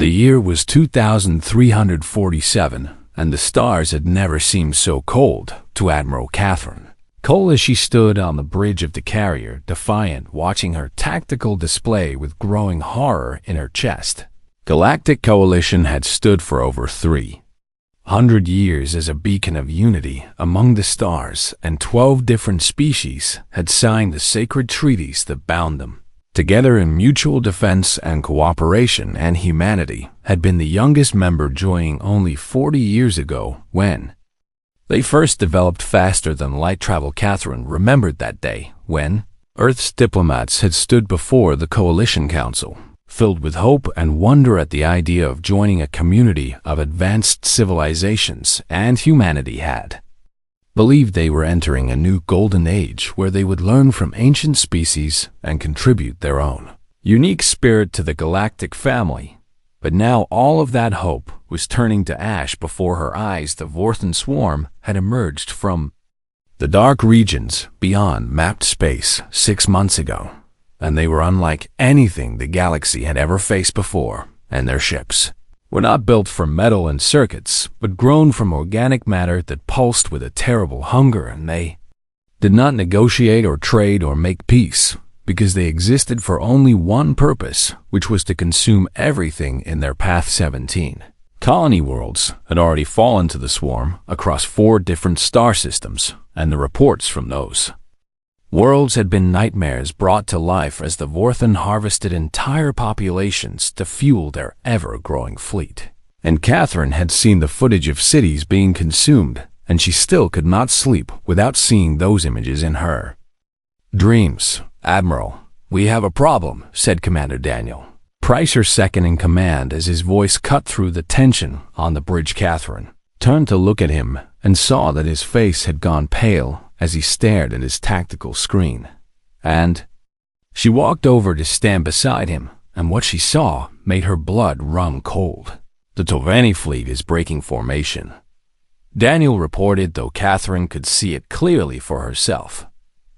The year was 2347, and the stars had never seemed so cold to Admiral Catherine. Cold as she stood on the bridge of the carrier, defiant, watching her tactical display with growing horror in her chest. Galactic Coalition had stood for over 300 years as a beacon of unity among the stars, and 12 different species had signed the sacred treaties that bound them together in mutual defense and cooperation, and humanity had been the youngest member, joining only 40 years ago when they first developed faster than light travel. Catherine remembered that day when Earth's diplomats had stood before the Coalition Council, filled with hope and wonder at the idea of joining a community of advanced civilizations, and humanity had believed they were entering a new golden age where they would learn from ancient species and contribute their own unique spirit to the galactic family. But now all of that hope was turning to ash before her eyes. The Vorthan swarm had emerged from the dark regions beyond mapped space 6 months ago, and they were unlike anything the galaxy had ever faced before, and their ships were not built from metal and circuits, but grown from organic matter that pulsed with a terrible hunger, and they did not negotiate or trade or make peace, because they existed for only one purpose, which was to consume everything in their path. 17 colony worlds had already fallen to the swarm across 4 different star systems, and the reports from those worlds had been nightmares brought to life as the Vorthan harvested entire populations to fuel their ever-growing fleet. And Catherine had seen the footage of cities being consumed, and she still could not sleep without seeing those images in her dreams. "Admiral, we have a problem," said Commander Daniel Price, her second in command, as his voice cut through the tension on the bridge. Catherine turned to look at him and saw that his face had gone pale as he stared at his tactical screen. And she walked over to stand beside him, and what she saw made her blood run cold. "The Tovani fleet is breaking formation," Daniel reported, though Catherine could see it clearly for herself.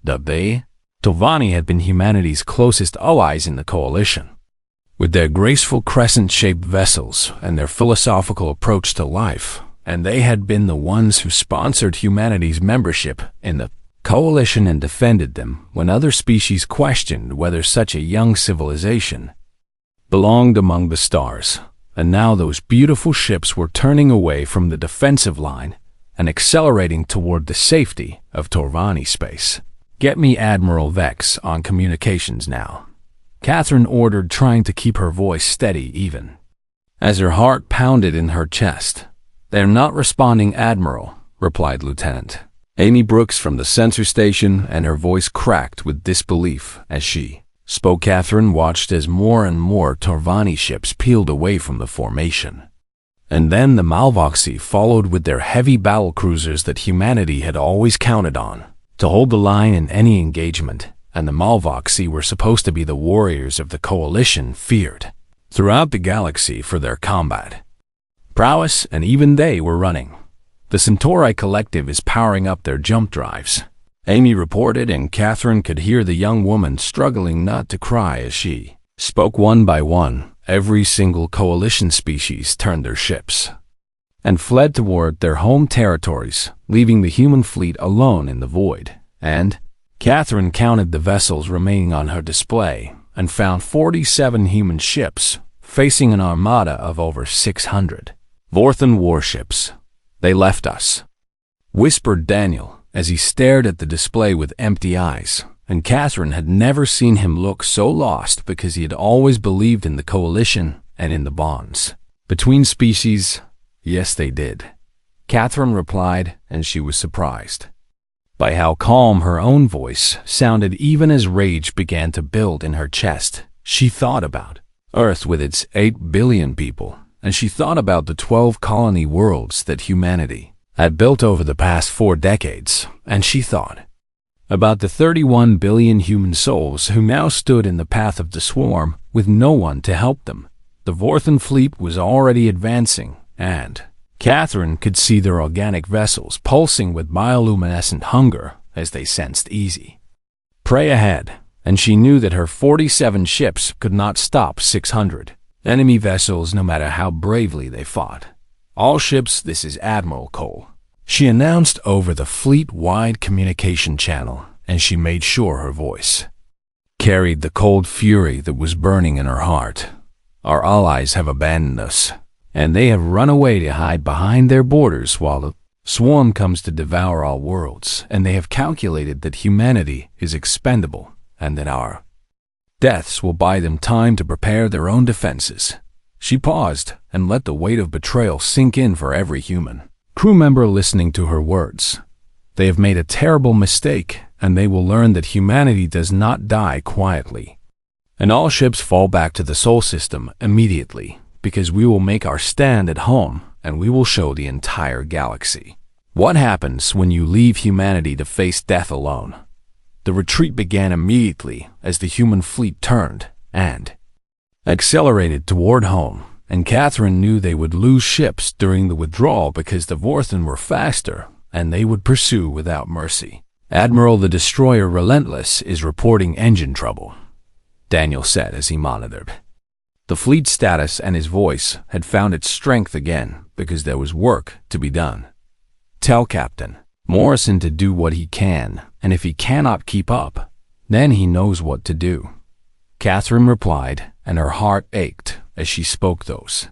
Tovani had been humanity's closest allies in the Coalition. With their graceful crescent-shaped vessels and their philosophical approach to life, and they had been the ones who sponsored humanity's membership in the Coalition and defended them when other species questioned whether such a young civilization belonged among the stars. And now those beautiful ships were turning away from the defensive line and accelerating toward the safety of Torvani space. "Get me Admiral Vex on communications now," Catherine ordered, trying to keep her voice steady even as her heart pounded in her chest. "They're not responding, Admiral," replied Lieutenant Amy Brooks from the sensor station, and her voice cracked with disbelief as she spoke. Catherine watched as more and more Torvani ships peeled away from the formation. And then the Malvoxi followed with their heavy battle cruisers that humanity had always counted on to hold the line in any engagement, and the Malvoxi were supposed to be the warriors of the Coalition, feared throughout the galaxy for their combat prowess, and even they were running. "The Centauri Collective is powering up their jump drives," Amy reported, and Catherine could hear the young woman struggling not to cry as she spoke. One by one, every single Coalition species turned their ships and fled toward their home territories, leaving the human fleet alone in the void. And Catherine counted the vessels remaining on her display and found 47 human ships facing an armada of over 600 Vorthan warships. "They left us," whispered Daniel as he stared at the display with empty eyes, and Catherine had never seen him look so lost, because he had always believed in the Coalition and in the bonds between species. "Yes, they did," Catherine replied, and she was surprised by how calm her own voice sounded even as rage began to build in her chest. She thought about Earth with its 8 billion people, and she thought about the 12 colony worlds that humanity had built over the past 4 decades, and she thought about the 31 billion human souls who now stood in the path of the swarm with no one to help them. The Vorthan fleet was already advancing, and Catherine could see their organic vessels pulsing with bioluminescent hunger as they sensed easy prey ahead, and she knew that her 47 ships could not stop 600 enemy vessels no matter how bravely they fought. All ships, this is Admiral Cole. She announced over the fleet-wide communication channel, and she made sure her voice carried the cold fury that was burning in her heart. Our allies have abandoned us, and they have run away to hide behind their borders while the swarm comes to devour all worlds, and they have calculated that humanity is expendable and that our deaths will buy them time to prepare their own defenses. She paused and let the weight of betrayal sink in for every human crew member listening to her words. They have made a terrible mistake, and they will learn that humanity does not die quietly. And all ships fall back to the Sol system immediately, because we will make our stand at home, and we will show the entire galaxy what happens when you leave humanity to face death alone. The retreat began immediately as the human fleet turned and accelerated toward home, and Catherine knew they would lose ships during the withdrawal because the Vorthen were faster, and they would pursue without mercy. Admiral, the destroyer Relentless is reporting engine trouble, Daniel said as he monitored the fleet status, and his voice had found its strength again because there was work to be done. Tell Captain Morrison to do what he can, and if he cannot keep up, then he knows what to do. Catherine replied, and her heart ached as she spoke those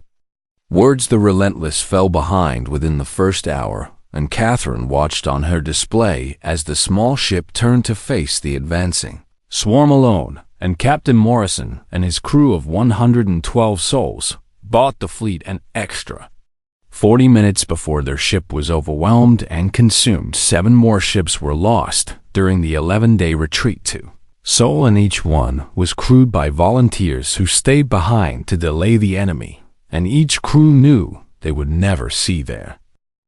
words. The Relentless fell behind within the first hour, and Catherine watched on her display as the small ship turned to face the advancing swarm alone, and Captain Morrison and his crew of 112 souls bought the fleet an extra 40 minutes before their ship was overwhelmed and consumed. 7 more ships were lost during the 11-day retreat to Sol, and each one was crewed by volunteers who stayed behind to delay the enemy, and each crew knew they would never see their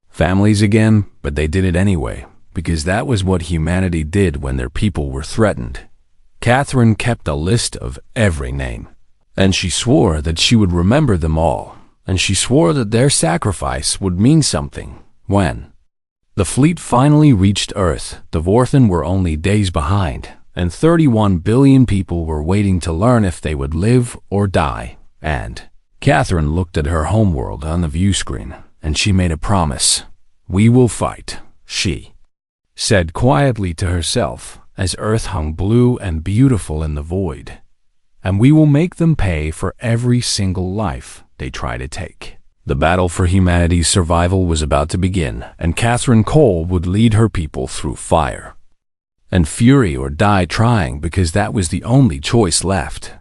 families again, but they did it anyway, because that was what humanity did when their people were threatened. Catherine kept a list of every name, and she swore that she would remember them all, and she swore that their sacrifice would mean something. When the fleet finally reached Earth, the Vorthen were only days behind, and 31 billion people were waiting to learn if they would live or die. And Catherine looked at her homeworld on the view screen, and she made a promise. "We will fight," she said quietly to herself, as Earth hung blue and beautiful in the void. "And we will make them pay for every single life they try to take." The battle for humanity's survival was about to begin, and Catherine Cole would lead her people through fire and fury or die trying, because that was the only choice left.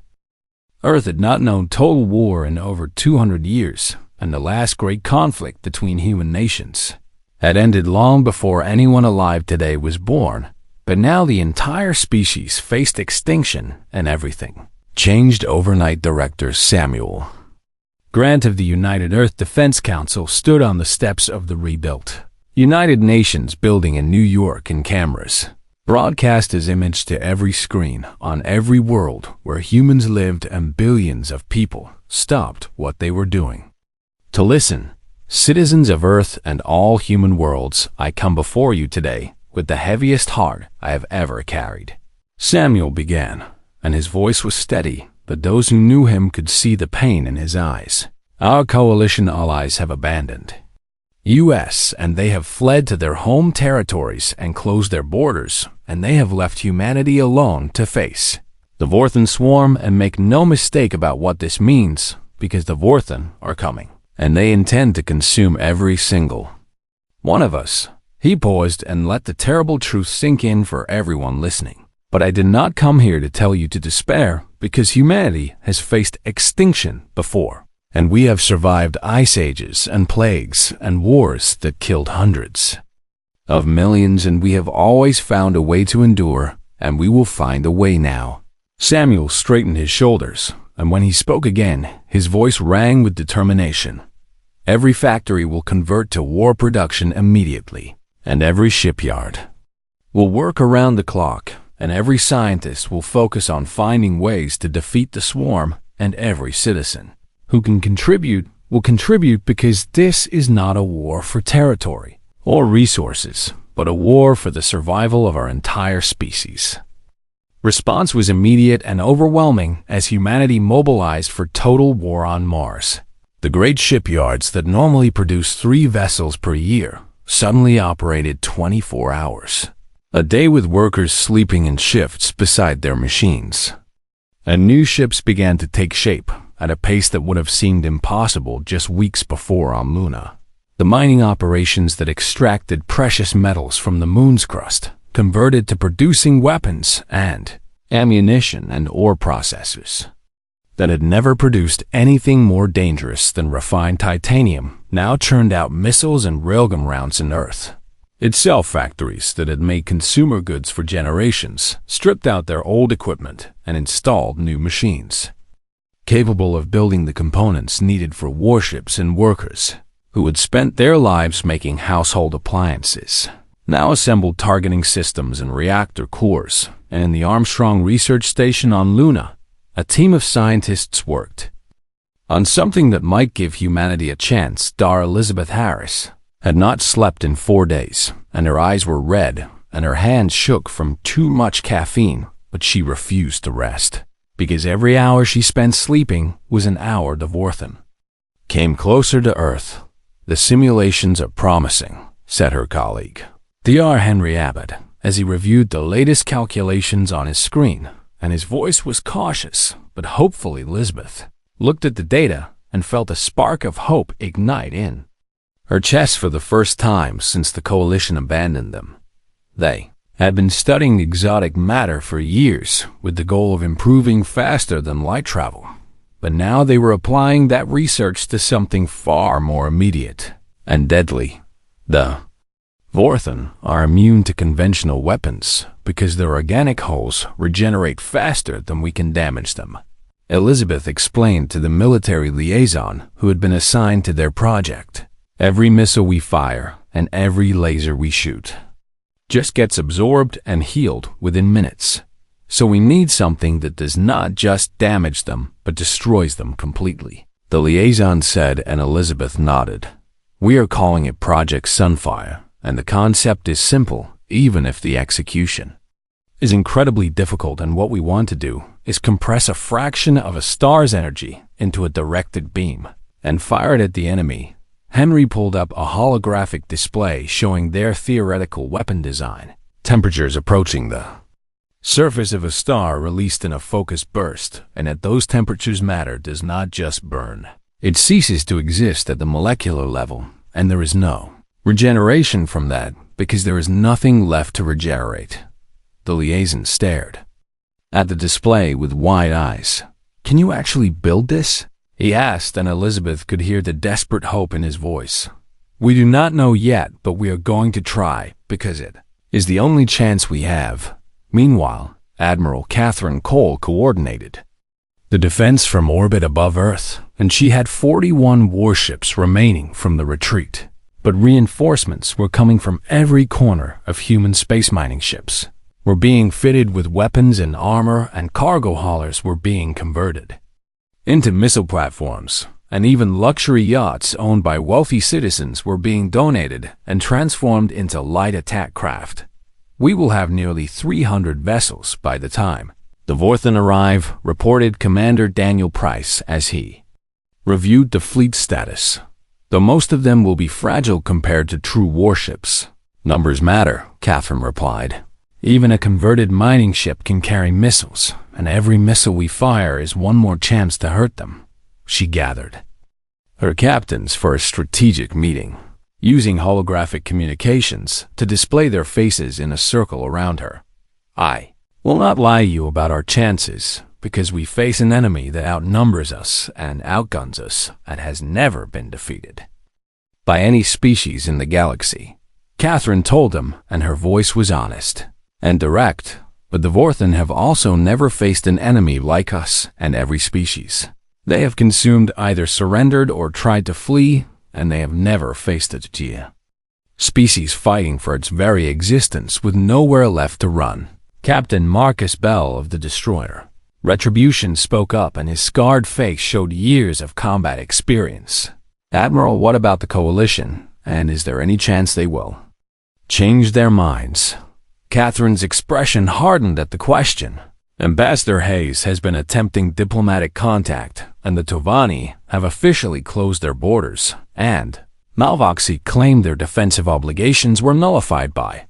Earth had not known total war in over 200 years, and the last great conflict between human nations had ended long before anyone alive today was born. But now the entire species faced extinction, and everything changed overnight. Director Samuel Grant of the United Earth Defense Council stood on the steps of the rebuilt United Nations building in New York, and cameras broadcast his image to every screen on every world where humans lived, and billions of people stopped what they were doing to listen. "Citizens of Earth and all human worlds, I come before you today with the heaviest heart I have ever carried," Samuel began, and his voice was steady, but those who knew him could see the pain in his eyes. "Our coalition allies have abandoned U.S., and they have fled to their home territories and closed their borders, and they have left humanity alone to face the Vorthen swarm. And make no mistake about what this means, because the Vorthen are coming, and they intend to consume every single one of us." He paused and let the terrible truth sink in for everyone listening. "But I did not come here to tell you to despair, because humanity has faced extinction before, and we have survived ice ages and plagues and wars that killed hundreds of millions, and we have always found a way to endure, and we will find a way now." Samuel straightened his shoulders, and when he spoke again, his voice rang with determination. "Every factory will convert to war production immediately, and every shipyard will work around the clock, and every scientist will focus on finding ways to defeat the swarm, and every citizen who can contribute will contribute, because this is not a war for territory or resources, but a war for the survival of our entire species." Response was immediate and overwhelming as humanity mobilized for total war on Mars. The great shipyards that normally produce 3 vessels per year suddenly operated 24 hours a day, with workers sleeping in shifts beside their machines. And new ships began to take shape at a pace that would have seemed impossible just weeks before on Luna. The mining operations that extracted precious metals from the moon's crust converted to producing weapons and ammunition and ore processors that had never produced anything more dangerous than refined titanium now churned out missiles and railgun rounds in Earth itself. Factories that had made consumer goods for generations stripped out their old equipment and installed new machines capable of building the components needed for warships, and workers who had spent their lives making household appliances now assembled targeting systems and reactor cores. And in the Armstrong Research Station on Luna, a team of scientists worked on something that might give humanity a chance. Dr. Elizabeth Harris had not slept in 4 days, and her eyes were red, and her hands shook from too much caffeine, but she refused to rest, because every hour she spent sleeping was an hour Dvorthan came closer to Earth. The simulations are promising, said her colleague, Dr. Henry Abbott, as he reviewed the latest calculations on his screen, and his voice was cautious but hopeful. Elizabeth looked at the data and felt a spark of hope ignite in her chest. For the first time since the Coalition abandoned them, they had been studying exotic matter for years with the goal of improving faster than light travel. But now they were applying that research to something far more immediate and deadly. The Vorthan are immune to conventional weapons because their organic hulls regenerate faster than we can damage them, Elizabeth explained to the military liaison who had been assigned to their project. Every missile we fire and every laser we shoot just gets absorbed and healed within minutes. So we need something that does not just damage them, but destroys them completely, the liaison said, and Elizabeth nodded. We are calling it Project Sunfire, and the concept is simple, even if the execution is incredibly difficult. And what we want to do is compress a fraction of a star's energy into a directed beam and fire it at the enemy. Henry pulled up a holographic display showing their theoretical weapon design. Temperatures approaching the surface of a star released in a focused burst, and at those temperatures matter does not just burn. It ceases to exist at the molecular level, and there is no regeneration from that because there is nothing left to regenerate. The liaison stared at the display with wide eyes. Can you actually build this? He asked, and Elizabeth could hear the desperate hope in his voice. We do not know yet, but we are going to try because it is the only chance we have. Meanwhile, Admiral Catherine Cole coordinated the defense from orbit above Earth, and she had 41 warships remaining from the retreat. But reinforcements were coming from every corner of human space mining ships were being fitted with weapons and armor, and cargo haulers were being converted into missile platforms, and even luxury yachts owned by wealthy citizens were being donated and transformed into light attack craft. We will have nearly 300 vessels by the time the Vorthan arrive, reported Commander Daniel Price as he reviewed the fleet status. Though most of them will be fragile compared to true warships. Numbers matter, Catherine replied. Even a converted mining ship can carry missiles, and every missile we fire is one more chance to hurt them. She gathered her captains for a strategic meeting, using holographic communications to display their faces in a circle around her. I will not lie to you about our chances, because we face an enemy that outnumbers us and outguns us and has never been defeated by any species in the galaxy. Catherine told him, and her voice was honest and direct, but the Vorthan have also never faced an enemy like us and every species. They have consumed, either surrendered or tried to flee, and they have never faced a Gia species fighting for its very existence with nowhere left to run. Captain Marcus Bell of the destroyer Retribution spoke up, and his scarred face showed years of combat experience. Admiral, what about the Coalition, and is there any chance they will change their minds? Catherine's expression hardened at the question, Ambassador Hayes has been attempting diplomatic contact, and the Tovani have officially closed their borders, and Malvoxy claimed their defensive obligations were nullified by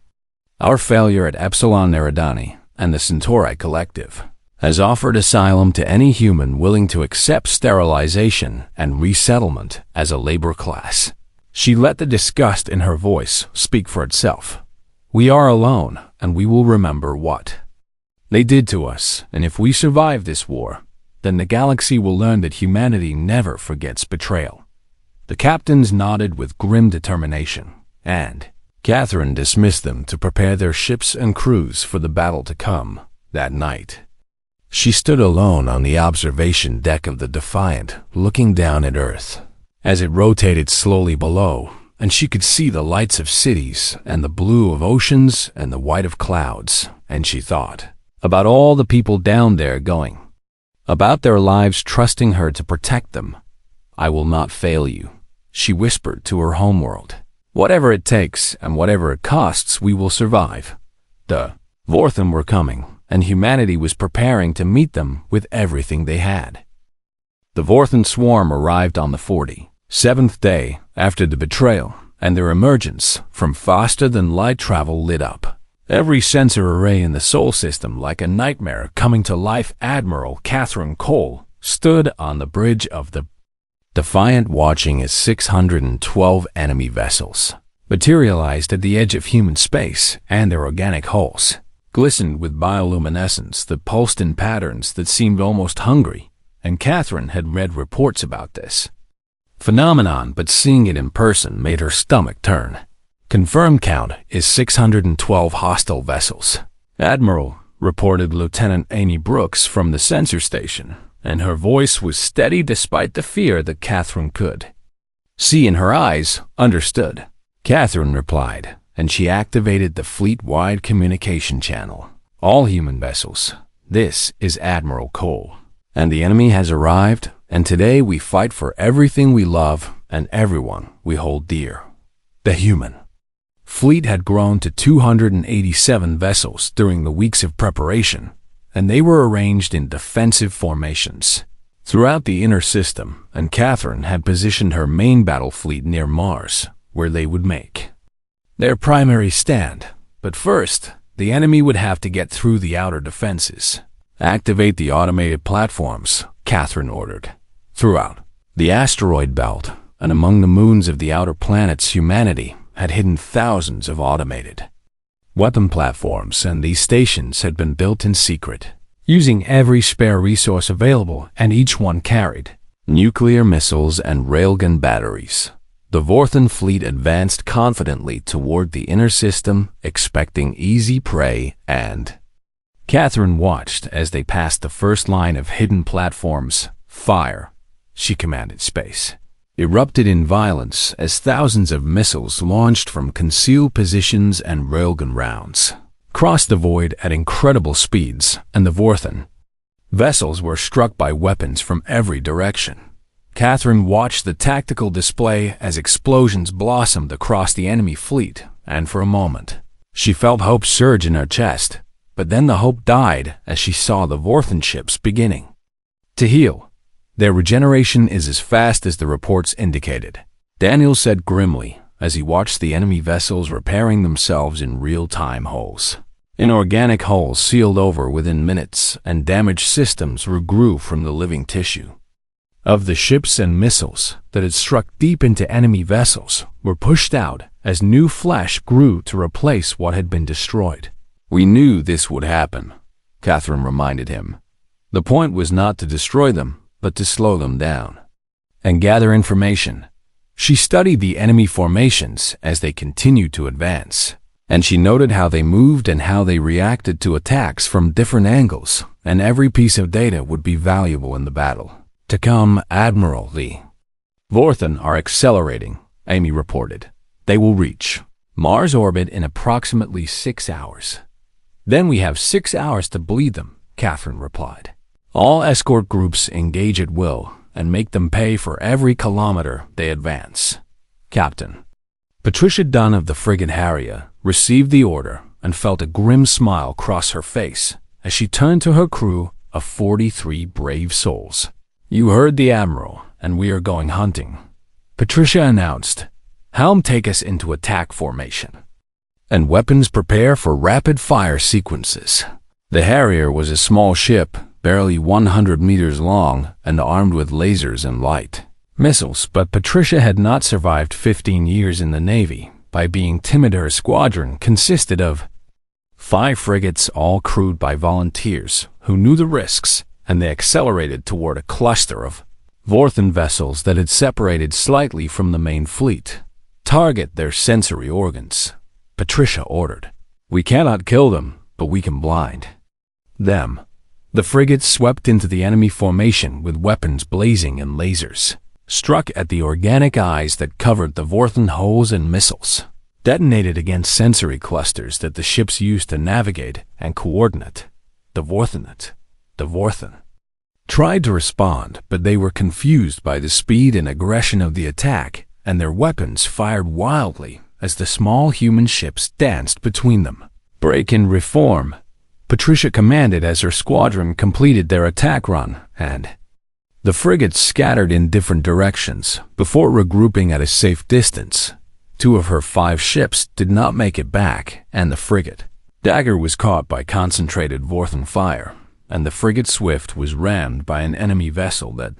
our failure at Epsilon Eridani, and the Centauri Collective has offered asylum to any human willing to accept sterilization and resettlement as a labor class. She let the disgust in her voice speak for itself. We are alone, and we will remember what they did to us, and if we survive this war, then the galaxy will learn that humanity never forgets betrayal. The captains nodded with grim determination, and Catherine dismissed them to prepare their ships and crews for the battle to come that night. She stood alone on the observation deck of the Defiant, looking down at Earth as it rotated slowly below, and she could see the lights of cities and the blue of oceans and the white of clouds, and she thought about all the people down there going about their lives, trusting her to protect them. I will not fail you, she whispered to her homeworld. Whatever it takes and whatever it costs, we will survive. The Vorthen were coming, and humanity was preparing to meet them with everything they had. The Vorthen swarm arrived on the 47th day after the betrayal, and their emergence from faster-than-light travel lit up every sensor array in the Sol system like a nightmare coming to life. Admiral Catherine Cole stood on the bridge of the Defiant, watching as 612 enemy vessels materialized at the edge of human space, and their organic hulls glistened with bioluminescence that pulsed in patterns that seemed almost hungry, and Catherine had read reports about this phenomenon, but seeing it in person made her stomach turn. Confirmed count is 612 hostile vessels, Admiral, reported Lieutenant Amy Brooks from the sensor station, and her voice was steady despite the fear that Catherine could see in her eyes. Understood, Catherine replied, and she activated the fleet-wide communication channel. All human vessels, this is Admiral Cole, and the enemy has arrived, and today we fight for everything we love and everyone we hold dear. The human fleet had grown to 287 vessels during the weeks of preparation, and they were arranged in defensive formations throughout the inner system, and Catherine had positioned her main battle fleet near Mars, where they would make their primary stand. But first, the enemy would have to get through the outer defenses. Activate the automated platforms, Catherine ordered. Throughout the asteroid belt and among the moons of the outer planets, humanity had hidden thousands of automated weapon platforms, and these stations had been built in secret, using every spare resource available, and each one carried nuclear missiles and railgun batteries. The Vorthen fleet advanced confidently toward the inner system, expecting easy prey, and Catherine watched as they passed the first line of hidden platforms. Fire, she commanded. Space erupted in violence as thousands of missiles launched from concealed positions and railgun rounds crossed the void at incredible speeds, and the Vorthen vessels were struck by weapons from every direction. Catherine watched the tactical display as explosions blossomed across the enemy fleet, and for a moment she felt hope surge in her chest, but then the hope died as she saw the Vorthen ships beginning to heal. Their regeneration is as fast as the reports indicated, Daniel said grimly as he watched the enemy vessels repairing themselves in real-time hulls. Inorganic hulls sealed over within minutes, and damaged systems regrew from the living tissue of the ships, and missiles that had struck deep into enemy vessels were pushed out as new flesh grew to replace what had been destroyed. We knew this would happen, Catherine reminded him. The point was not to destroy them, but to slow them down and gather information. She studied the enemy formations as they continued to advance, and she noted how they moved and how they reacted to attacks from different angles, and every piece of data would be valuable in the battle to come. Admiral, the Vorthen are accelerating, Amy reported. They will reach Mars orbit in approximately 6 hours. Then we have 6 hours to bleed them, Catherine replied. All escort groups engage at will and make them pay for every kilometer they advance. Captain Patricia Dunn of the frigate Harrier received the order and felt a grim smile cross her face as she turned to her crew of 43 brave souls. "You heard the Admiral, and we are going hunting," Patricia announced. "Helm, take us into attack formation. And weapons prepare for rapid-fire sequences." The Harrier was a small ship, barely 100 meters long and armed with lasers and light missiles, but Patricia had not survived 15 years in the Navy by being timid. Her squadron consisted of 5 frigates, all crewed by volunteers who knew the risks, and they accelerated toward a cluster of Vorthan vessels that had separated slightly from the main fleet. "Target their sensory organs," Patricia ordered. "We cannot kill them, but we can blind them." The frigates swept into the enemy formation with weapons blazing and lasers struck at the organic eyes that covered the Vorthan hulls, and missiles detonated against sensory clusters that the ships used to navigate and coordinate. The Vorthan tried to respond, but they were confused by the speed and aggression of the attack, and their weapons fired wildly as the small human ships danced between them. "Break and reform," Patricia commanded as her squadron completed their attack run, and the frigates scattered in different directions before regrouping at a safe distance. 2 of her 5 ships did not make it back, and the frigate Dagger was caught by concentrated Vorthan fire, and the frigate Swift was rammed by an enemy vessel that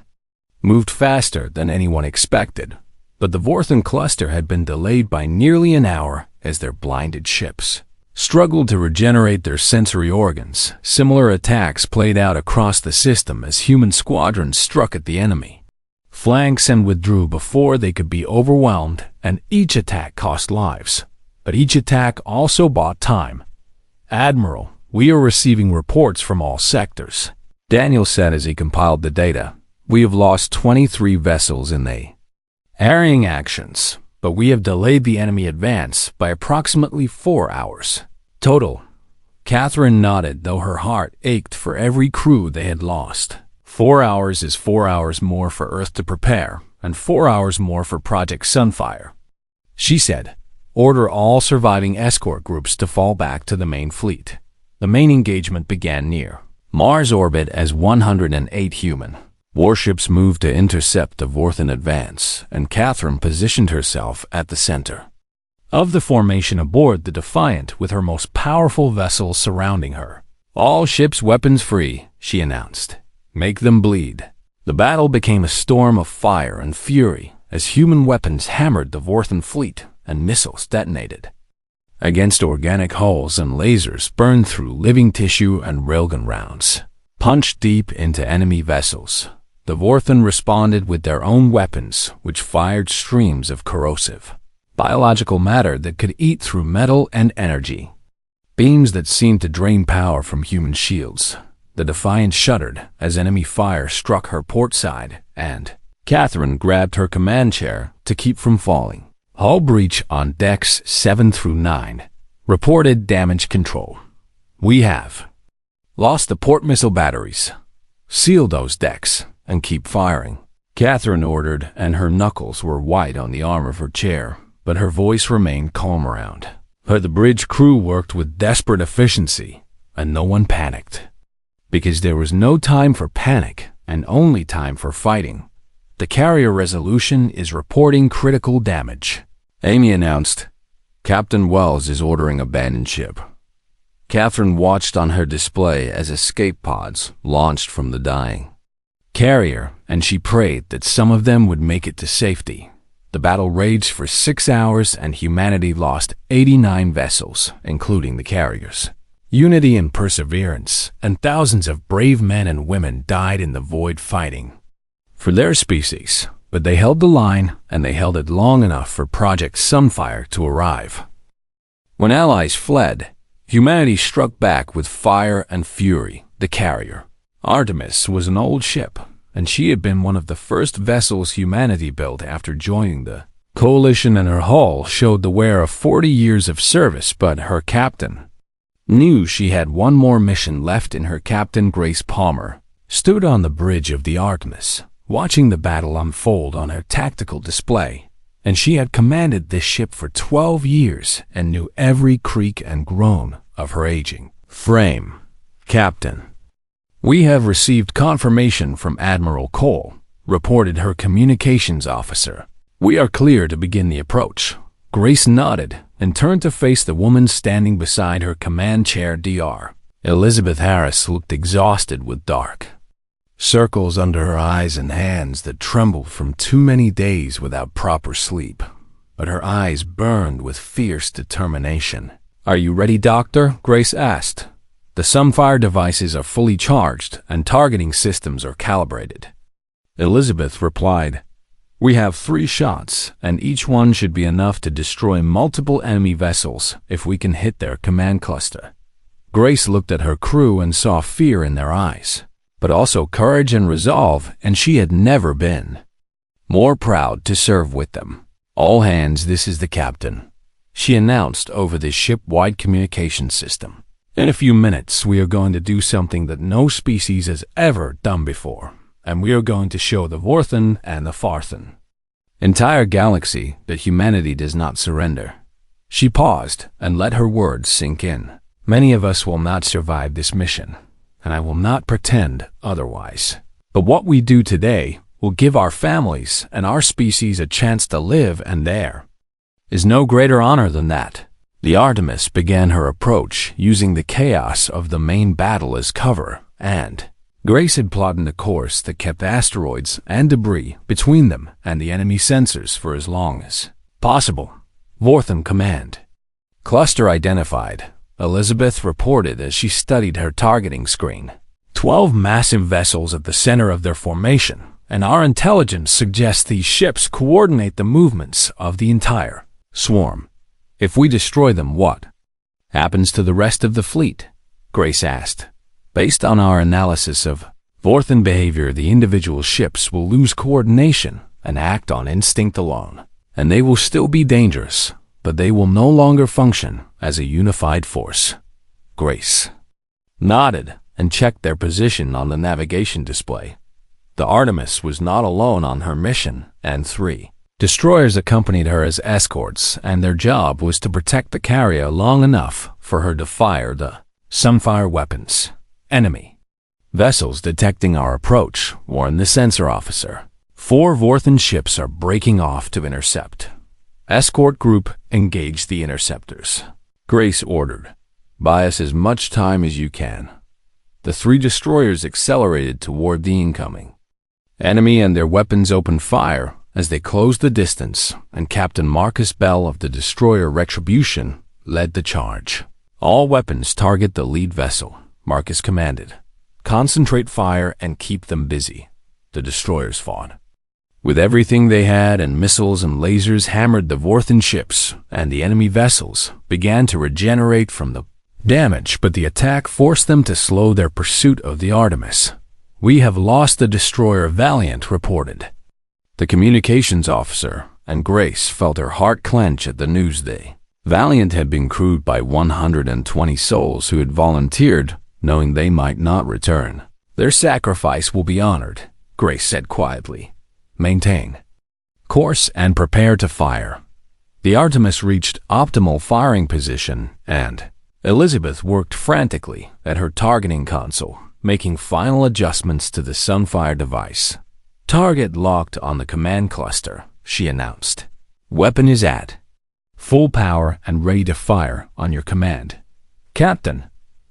moved faster than anyone expected. But the Vorthan cluster had been delayed by nearly an hour as their blinded ships struggled to regenerate their sensory organs. Similar attacks played out across the system as human squadrons struck at the enemy flanks and withdrew before they could be overwhelmed, and each attack cost lives. But each attack also bought time. "Admiral, we are receiving reports from all sectors," Daniel said as he compiled the data. "We have lost 23 vessels in the harrying actions, but we have delayed the enemy advance by approximately 4 hours total." Catherine nodded, though her heart ached for every crew they had lost. 4 hours is 4 hours more for Earth to prepare, and 4 hours more for Project Sunfire. She said, "Order all surviving escort groups to fall back to the main fleet." The main engagement began near Mars orbit as 108 human warships moved to intercept the Vorthan advance, and Catherine positioned herself at the center of the formation aboard the Defiant with her most powerful vessels surrounding her. "All ships weapons free," she announced. "Make them bleed." The battle became a storm of fire and fury as human weapons hammered the Vorthan fleet and missiles detonated against organic hulls, and lasers burned through living tissue, and railgun rounds punched deep into enemy vessels. The Vorthan responded with their own weapons, which fired streams of corrosive biological matter that could eat through metal and energy, beams that seemed to drain power from human shields. The Defiant shuddered as enemy fire struck her port side, and Catherine grabbed her command chair to keep from falling. "Hull breach on decks 7 through 9. Reported damage control. We have lost the port missile batteries. Seal those decks and keep firing," Catherine ordered, and her knuckles were white on the arm of her chair, but her voice remained calm around. But the bridge crew worked with desperate efficiency, and no one panicked. Because there was no time for panic and only time for fighting. "The carrier Resolution is reporting critical damage," Amy announced. "Captain Wells is ordering abandoned ship." Catherine watched on her display as escape pods launched from the dying carrier, and she prayed that some of them would make it to safety. The battle raged for 6 hours, and humanity lost 89 vessels, including the carriers. Unity and perseverance, and thousands of brave men and women died in the void fighting for their species, but they held the line, and they held it long enough for Project Sunfire to arrive. When allies fled, humanity struck back with fire and fury. The carrier Artemis was an old ship, and she had been one of the first vessels humanity built after joining the coalition, and her hull showed the wear of 40 years of service, but her captain knew she had one more mission left in her. Captain Grace Palmer stood on the bridge of the Artemis, watching the battle unfold on her tactical display, and she had commanded this ship for 12 years and knew every creak and groan of her aging frame. "Captain, we have received confirmation from Admiral Cole," reported her communications officer. "We are clear to begin the approach." Grace nodded and turned to face the woman standing beside her command chair. Dr. Elizabeth Harris looked exhausted with dark circles under her eyes and hands that trembled from too many days without proper sleep. But her eyes burned with fierce determination. "Are you ready, Doctor?" Grace asked. "The Sunfire devices are fully charged and targeting systems are calibrated." Elizabeth replied, "We have 3 shots, and each one should be enough to destroy multiple enemy vessels if we can hit their command cluster." Grace looked at her crew and saw fear in their eyes, but also courage and resolve, and she had never been more proud to serve with them. "All hands, this is the captain," she announced over the ship-wide communication system. "In a few minutes, we are going to do something that no species has ever done before, and we are going to show the Vorthan and the Farthan entire galaxy that humanity does not surrender." She paused and let her words sink in. "Many of us will not survive this mission, and I will not pretend otherwise. But what we do today will give our families and our species a chance to live, and there is no greater honor than that." The Artemis began her approach using the chaos of the main battle as cover, and Grace had plotted a course that kept asteroids and debris between them and the enemy sensors for as long as possible. "Vorthan command. Cluster identified," Elizabeth reported as she studied her targeting screen. 12 massive vessels at the center of their formation, and our intelligence suggests these ships coordinate the movements of the entire swarm. "If we destroy them, what happens to the rest of the fleet?" Grace asked. "Based on our analysis of Vorthan behavior, the individual ships will lose coordination and act on instinct alone, and they will still be dangerous, but they will no longer function as a unified force." Grace nodded and checked their position on the navigation display. The Artemis was not alone on her mission, and 3 destroyers accompanied her as escorts, and their job was to protect the carrier long enough for her to fire the Sunfire weapons. "Enemy vessels detecting our approach," warned the sensor officer. 4 Vorthan ships are breaking off to intercept. Escort group, engage the interceptors," Grace ordered. "Buy us as much time as you can." The 3 destroyers accelerated toward the incoming enemy, and their weapons opened fire as they closed the distance, and Captain Marcus Bell of the destroyer Retribution led the charge. "All weapons target the lead vessel," Marcus commanded. "Concentrate fire and keep them busy." The destroyers fought with everything they had, and missiles and lasers hammered the Vorthan ships, and the enemy vessels began to regenerate from the damage, but the attack forced them to slow their pursuit of the Artemis. "We have lost the destroyer Valiant," reported the communications officer, and Grace felt her heart clench at the news. Valiant had been crewed by 120 souls who had volunteered, knowing they might not return. "Their sacrifice will be honored," Grace said quietly. "Maintain course and prepare to fire." The Artemis reached optimal firing position, and Elizabeth worked frantically at her targeting console, making final adjustments to the Sunfire device. "Target locked on the command cluster," she announced. "Weapon is at full power and ready to fire on your command." "Captain."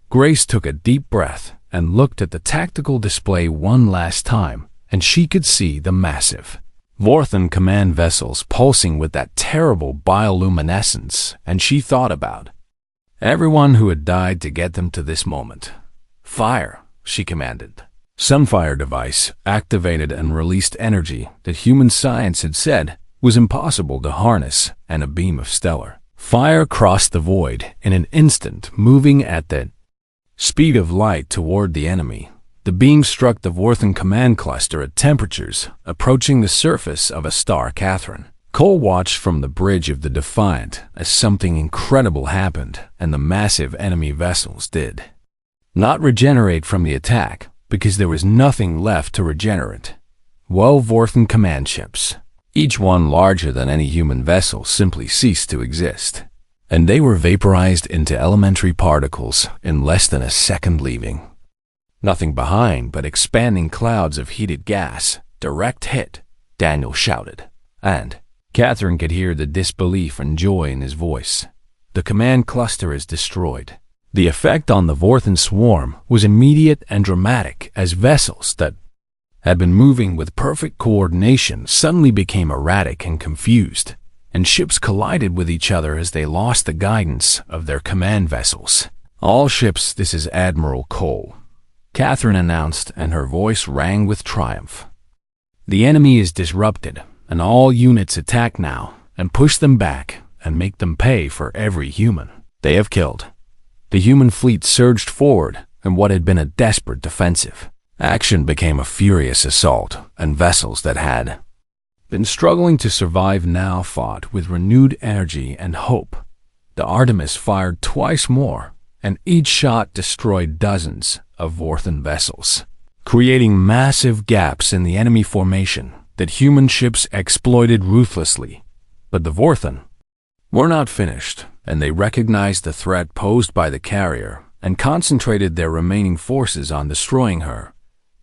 Grace took a deep breath and looked at the tactical display one last time, and she could see the massive Vorthan command vessels pulsing with that terrible bioluminescence, and she thought about everyone who had died to get them to this moment. "Fire," she commanded. Sunfire device activated and released energy that human science had said was impossible to harness, and a beam of stellar fire crossed the void in an instant, moving at the speed of light toward the enemy. The beam struck the Vorthan command cluster at temperatures approaching the surface of a star. Catherine Cole watched from the bridge of the Defiant as something incredible happened, and the massive enemy vessels did not regenerate from the attack because there was nothing left to regenerate. 12 Vorthan command ships, each one larger than any human vessel, simply ceased to exist. and they were vaporized into elementary particles in less than a second, leaving nothing behind but expanding clouds of heated gas. Direct hit, Daniel shouted, and Catherine could hear the disbelief and joy in his voice. The command cluster is destroyed. The effect on the Vorthan swarm was immediate and dramatic as vessels that had been moving with perfect coordination suddenly became erratic and confused, and ships collided with each other as they lost the guidance of their command vessels. All ships, this is Admiral Cole, Catherine announced, and her voice rang with triumph. The enemy is disrupted, and all units attack now and push them back and make them pay for every human they have killed. The human fleet surged forward in what had been a desperate defensive. Action became a furious assault, and vessels that had been struggling to survive now fought with renewed energy and hope. The Artemis fired twice more, and each shot destroyed dozens of Vorthan vessels, creating massive gaps in the enemy formation that human ships exploited ruthlessly. But the Vorthan were not finished, and they recognized the threat posed by the carrier and concentrated their remaining forces on destroying her.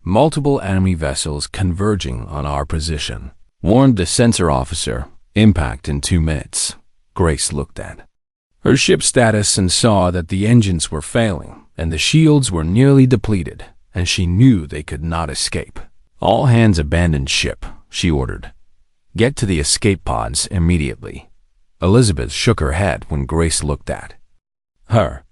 Multiple enemy vessels converging on our position, warned the sensor officer. Impact in 2 minutes. Grace looked at her ship status and saw that the engines were failing and the shields were nearly depleted, and she knew they could not escape. All hands abandon ship, she ordered. Get to the escape pods immediately. Elizabeth shook her head when Grace looked at her.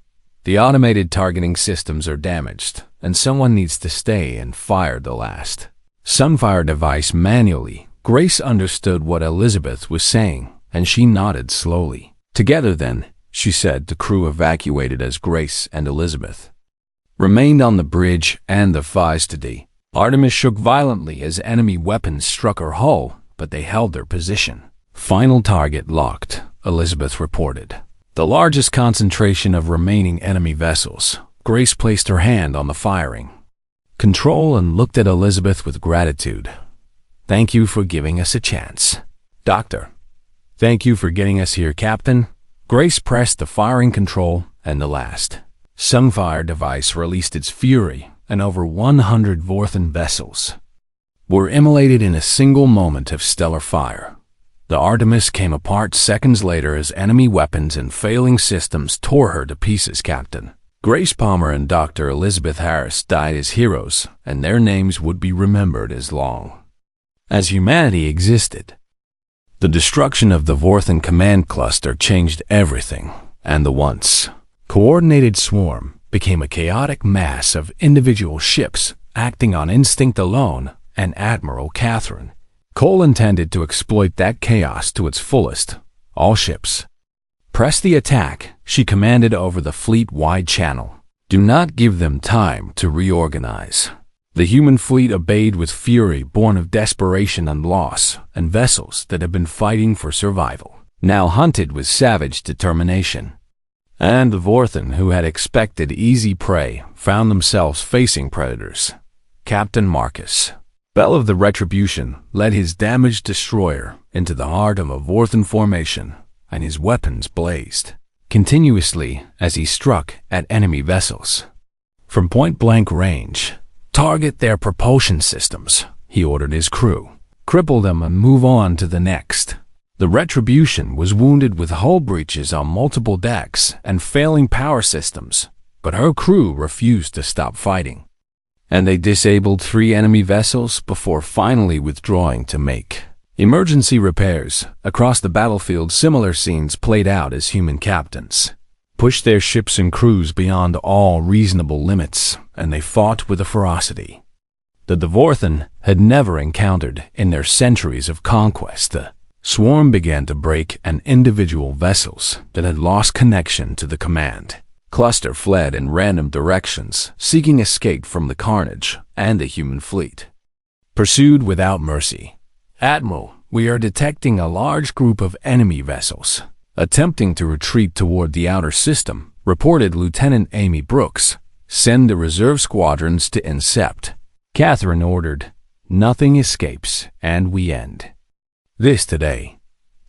The automated targeting systems are damaged, and someone needs to stay and fire the last Sunfire device manually. Grace understood what Elizabeth was saying, and she nodded slowly. Together then, she said. The crew evacuated as Grace and Elizabeth remained on the bridge and the Phi. Artemis shook violently as enemy weapons struck her hull, but they held their position. Final target locked, Elizabeth reported. The largest concentration of remaining enemy vessels. Grace placed her hand on the firing control and looked at Elizabeth with gratitude. Thank you for giving us a chance, Doctor. Thank you for getting us here, Captain. Grace pressed the firing control, and the last Sunfire device released its fury, and over 100 Vorthan vessels were immolated in a single moment of stellar fire. The Artemis came apart seconds later as enemy weapons and failing systems tore her to pieces, Captain. Grace Palmer and Dr. Elizabeth Harris died as heroes, and their names would be remembered as long as humanity existed. The destruction of the Vorthan command cluster changed everything, and the once coordinated swarm became a chaotic mass of individual ships acting on instinct alone, and Admiral Catherine Cole intended to exploit that chaos to its fullest. All ships, press the attack, she commanded over the fleet-wide channel. Do not give them time to reorganize. The human fleet obeyed with fury born of desperation and loss, and vessels that had been fighting for survival now hunted with savage determination. And the Vorthan, who had expected easy prey, found themselves facing predators. Captain Marcus Bell of the Retribution led his damaged destroyer into the heart of a Vorthan formation, and his weapons blazed continuously as he struck at enemy vessels. From point-blank range, target their propulsion systems, he ordered his crew. Cripple them and move on to the next. The Retribution was wounded with hull breaches on multiple decks and failing power systems, but her crew refused to stop fighting, and they disabled 3 enemy vessels before finally withdrawing to make emergency repairs. Across the battlefield, similar scenes played out as human captains pushed their ships and crews beyond all reasonable limits, and they fought with a ferocity that the Vorthan had never encountered in their centuries of conquest. The swarm began to break, and individual vessels that had lost connection to the command cluster fled in random directions, seeking escape from the carnage and the human fleet pursued without mercy. Admiral, we are detecting a large group of enemy vessels attempting to retreat toward the outer system, reported Lieutenant Amy Brooks. Send the reserve squadrons to intercept. Catherine ordered. Nothing escapes, and we end this today.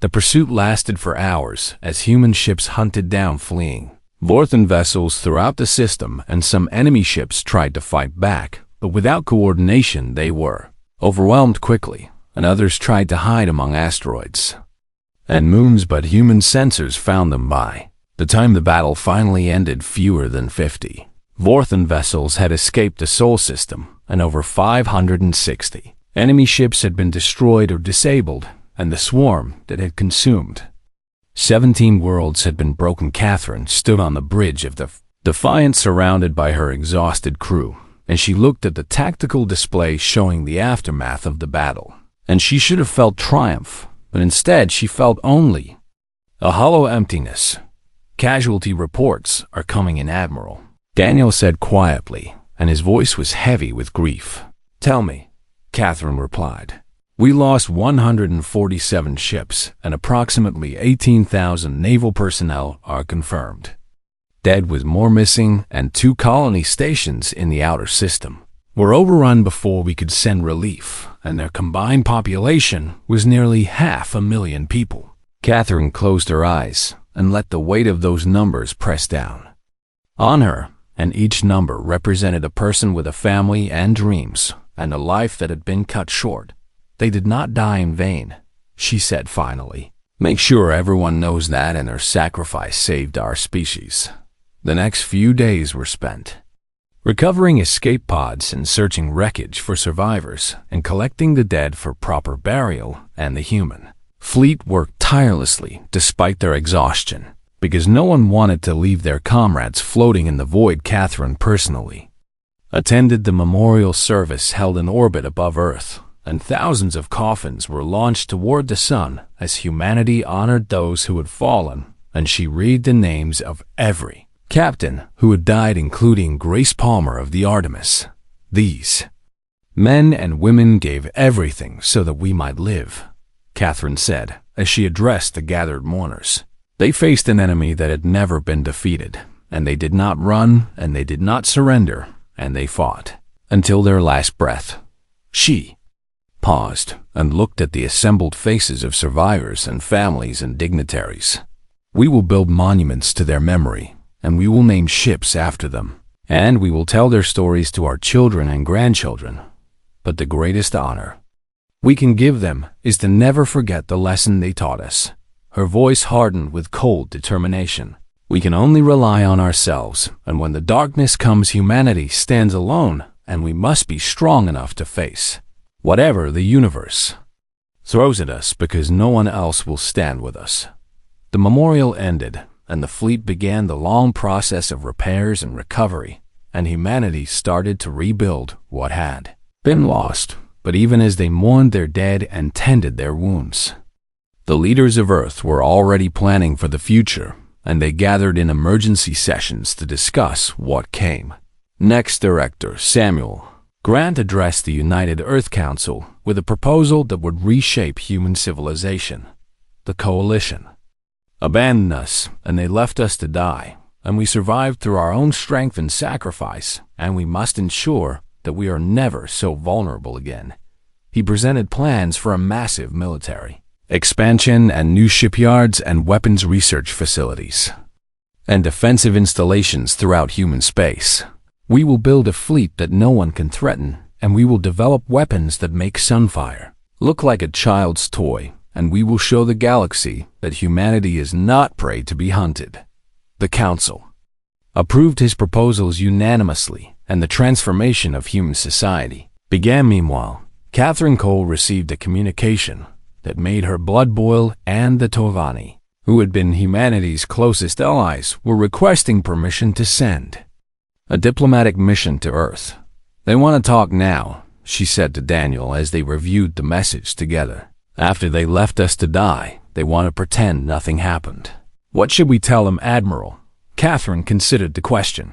The pursuit lasted for hours as human ships hunted down fleeing Vorthan vessels throughout the system, and some enemy ships tried to fight back, but without coordination they were overwhelmed quickly, and others tried to hide among asteroids and moons, but human sensors found them. By the time the battle finally ended, fewer than 50 Vorthan vessels had escaped the Sol system, and over 560 enemy ships had been destroyed or disabled, and the swarm that had consumed 17 worlds had been broken. Catherine stood on the bridge of the Defiant surrounded by her exhausted crew, and she looked at the tactical display showing the aftermath of the battle. And she should have felt triumph, but instead she felt only a hollow emptiness. "Casualty reports are coming in, Admiral," Daniel said quietly, and his voice was heavy with grief. "Tell me," Catherine replied. "We lost 147 ships, and approximately 18,000 naval personnel are confirmed. Dead with more missing, and 2 colony stations in the outer system were overrun before we could send relief, and their combined population was nearly 500,000 people." Catherine closed her eyes and let the weight of those numbers press down on her, and each number represented a person with a family and dreams, and a life that had been cut short. "They did not die in vain," she said finally. "Make sure everyone knows that, and their sacrifice saved our species." The next few days were spent recovering escape pods and searching wreckage for survivors and collecting the dead for proper burial, and the human fleet worked tirelessly despite their exhaustion, because no one wanted to leave their comrades floating in the void. Catherine personally attended the memorial service held in orbit above Earth, and thousands of coffins were launched toward the sun as humanity honored those who had fallen, and she read the names of every captain who had died, including Grace Palmer of the Artemis. "These men and women gave everything so that we might live," Catherine said as she addressed the gathered mourners. "They faced an enemy that had never been defeated, and they did not run, and they did not surrender, and they fought until their last breath." She paused and looked at the assembled faces of survivors and families and dignitaries. "We will build monuments to their memory, and we will name ships after them, and we will tell their stories to our children and grandchildren. But the greatest honor we can give them is to never forget the lesson they taught us." Her voice hardened with cold determination. "We can only rely on ourselves, and when the darkness comes, humanity stands alone, and we must be strong enough to face whatever the universe throws at us, because no one else will stand with us." The memorial ended, and the fleet began the long process of repairs and recovery, and humanity started to rebuild what had been lost. But even as they mourned their dead and tended their wounds, the leaders of Earth were already planning for the future, and they gathered in emergency sessions to discuss what came next. Director Samuel Grant addressed the United Earth Council with a proposal that would reshape human civilization. The coalition abandoned us, and they left us to die, and we survived through our own strength and sacrifice, and we must ensure that we are never so vulnerable again. He presented plans for a massive military expansion and new shipyards and weapons research facilities and defensive installations throughout human space. "We will build a fleet that no one can threaten, and we will develop weapons that make sunfire look like a child's toy, and we will show the galaxy that humanity is not prey to be hunted." The Council approved his proposals unanimously, and the transformation of human society began. Meanwhile, Catherine Cole received a communication that made her blood boil, and the Tovani, who had been humanity's closest allies, were requesting permission to send a diplomatic mission to Earth. "They want to talk now," she said to Daniel as they reviewed the message together. "After they left us to die, they want to pretend nothing happened." "What should we tell them, Admiral?" Catherine considered the question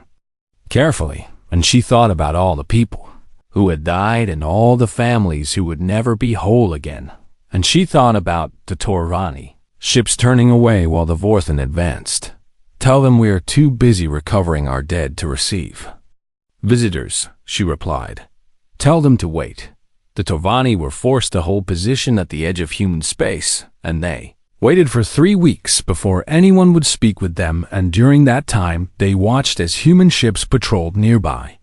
carefully, and she thought about all the people who had died and all the families who would never be whole again. And she thought about the Torvani ships turning away while the Vorthan advanced. "Tell them we are too busy recovering our dead to receive visitors," she replied. "Tell them to wait." The Tovani were forced to hold position at the edge of human space, and they waited for 3 weeks before anyone would speak with them, and during that time they watched as human ships patrolled nearby.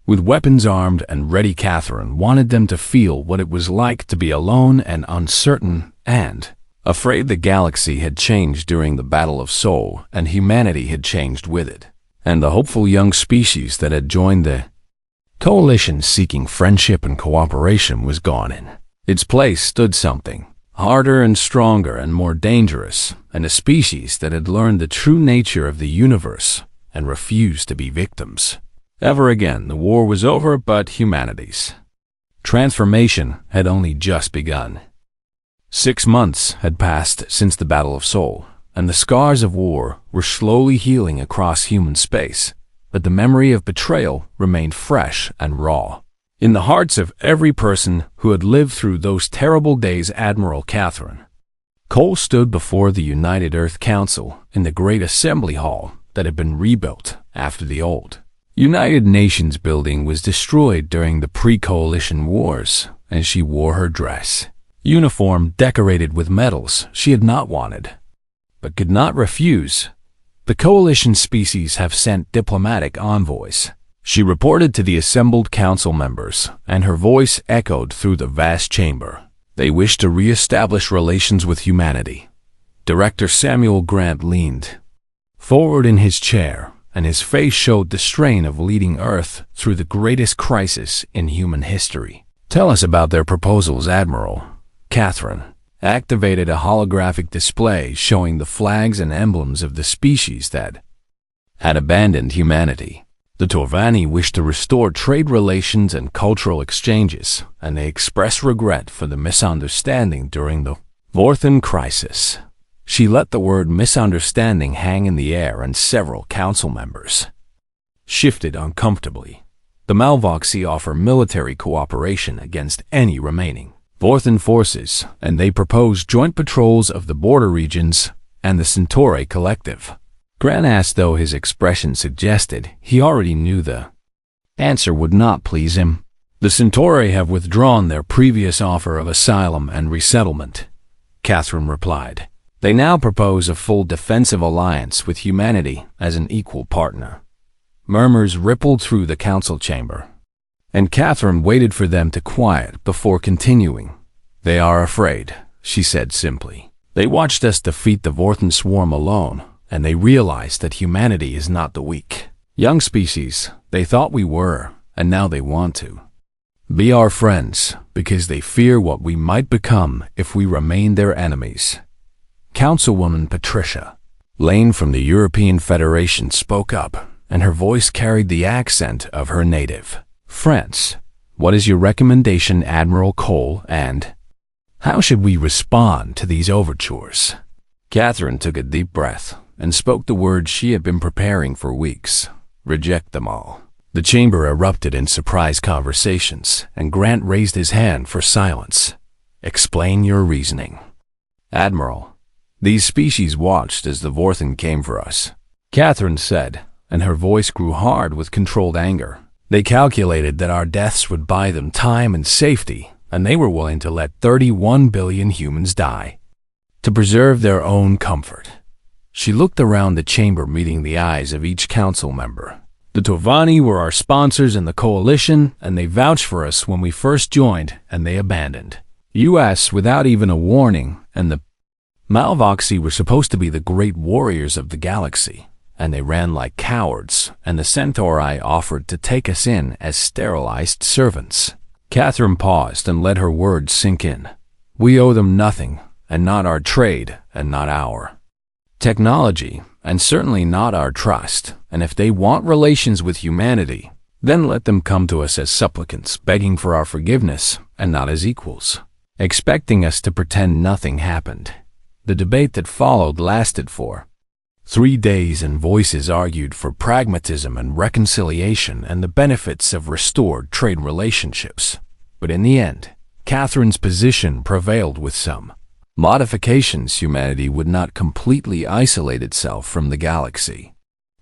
With weapons armed and ready, Catherine wanted them to feel what it was like to be alone and uncertain and afraid. The galaxy had changed during the Battle of Sol, and humanity had changed with it. And the hopeful young species that had joined the coalition seeking friendship and cooperation was gone. In its place stood something harder and stronger and more dangerous, and a species that had learned the true nature of the universe and refused to be victims. Ever again, the war was over, but humanity's transformation had only just begun. 6 months had passed since the Battle of Sol, and the scars of war were slowly healing across human space, but the memory of betrayal remained fresh and raw in the hearts of every person who had lived through those terrible days. Admiral Catherine Cole stood before the United Earth Council in the great assembly hall that had been rebuilt after the old United Nations building was destroyed during the pre-coalition wars, and she wore her dress uniform decorated with medals she had not wanted, but could not refuse. The coalition species have sent diplomatic envoys, she reported to the assembled council members, and her voice echoed through the vast chamber. They wish to re-establish relations with humanity. Director Samuel Grant leaned forward in his chair, and his face showed the strain of leading Earth through the greatest crisis in human history. Tell us about their proposals, Admiral. Catherine activated a holographic display showing the flags and emblems of the species that had abandoned humanity. The Torvani wished to restore trade relations and cultural exchanges, and they expressed regret for the misunderstanding during the Vorthan crisis. She let the word misunderstanding hang in the air, and several council members shifted uncomfortably. The Malvoxi offer military cooperation against any remaining Vorthan forces, and they propose joint patrols of the border regions and the Centauri Collective. Grant asked, though his expression suggested he already knew the answer would not please him. The Centauri have withdrawn their previous offer of asylum and resettlement, Catherine replied. They now propose a full defensive alliance with humanity as an equal partner. Murmurs rippled through the council chamber, and Catherine waited for them to quiet before continuing. They are afraid, she said simply. They watched us defeat the Vorthan swarm alone, and they realized that humanity is not the weak young species they thought we were, and now they want to be our friends because they fear what we might become if we remain their enemies. Councilwoman Patricia Lane from the European Federation spoke up, and her voice carried the accent of her native France. What is your recommendation, Admiral Cole, and how should we respond to these overtures? Catherine took a deep breath and spoke the words she had been preparing for weeks. Reject them all. The chamber erupted in surprise conversations, and Grant raised his hand for silence. Explain your reasoning. Admiral, these species watched as the Vorthan came for us, Catherine said, and her voice grew hard with controlled anger. They calculated that our deaths would buy them time and safety, and they were willing to let 31 billion humans die to preserve their own comfort. She looked around the chamber, meeting the eyes of each council member. The Torvani were our sponsors in the coalition, and they vouched for us when we first joined, and they abandoned us without even a warning, and the Malvoxi were supposed to be the great warriors of the galaxy, and they ran like cowards, and the Centauri offered to take us in as sterilized servants. Catherine paused and let her words sink in. We owe them nothing, and not our trade, and not our technology, and certainly not our trust, and if they want relations with humanity, then let them come to us as supplicants, begging for our forgiveness, and not as equals, expecting us to pretend nothing happened. The debate that followed lasted for 3 days, and voices argued for pragmatism and reconciliation and the benefits of restored trade relationships. But in the end, Catherine's position prevailed. With some modifications, humanity would not completely isolate itself from the galaxy,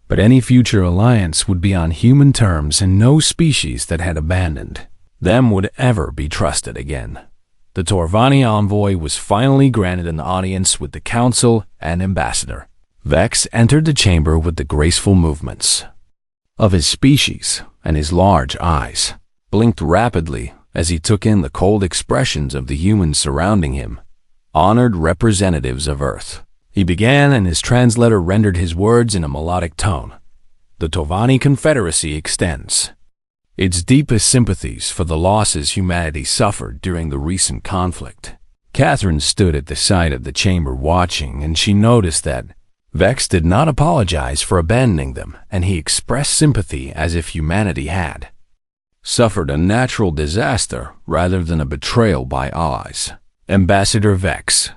but any future alliance would be on human terms, and no species that had abandoned them would ever be trusted again. the Torvani envoy was finally granted an audience with the council and ambassador. Vex entered the chamber with the graceful movements of his species, and his large eyes blinked rapidly as he took in the cold expressions of the humans surrounding him, honored representatives of Earth. He began, and his translator rendered his words in a melodic tone. The Tovani Confederacy extends its deepest sympathies for the losses humanity suffered during the recent conflict. Catherine stood at the side of the chamber watching, and she noticed that Vex did not apologize for abandoning them, and he expressed sympathy as if humanity had suffered a natural disaster rather than a betrayal by allies. Ambassador Vex,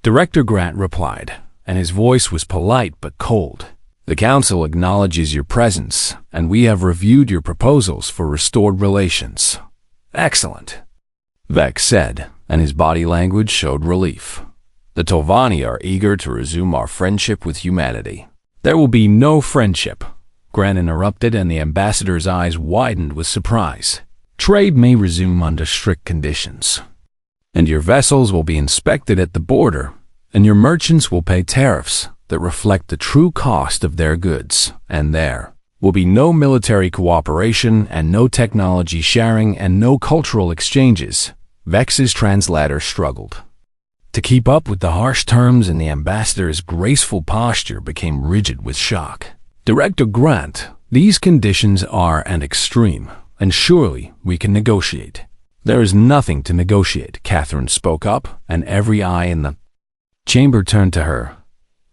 Director Grant replied, and his voice was polite but cold. The Council acknowledges your presence, and we have reviewed your proposals for restored relations. Excellent, Vex said, and his body language showed relief. The Tovani are eager to resume our friendship with humanity. There will be no friendship, Grant interrupted, and the ambassador's eyes widened with surprise. Trade may resume under strict conditions, and your vessels will be inspected at the border, and your merchants will pay tariffs that reflect the true cost of their goods, and there will be no military cooperation and no technology sharing and no cultural exchanges. Vex's translator struggled to keep up with the harsh terms, and the ambassador's graceful posture became rigid with shock. Director Grant, these conditions are an extreme, and surely we can negotiate. There is nothing to negotiate, Catherine spoke up, and every eye in the chamber turned to her.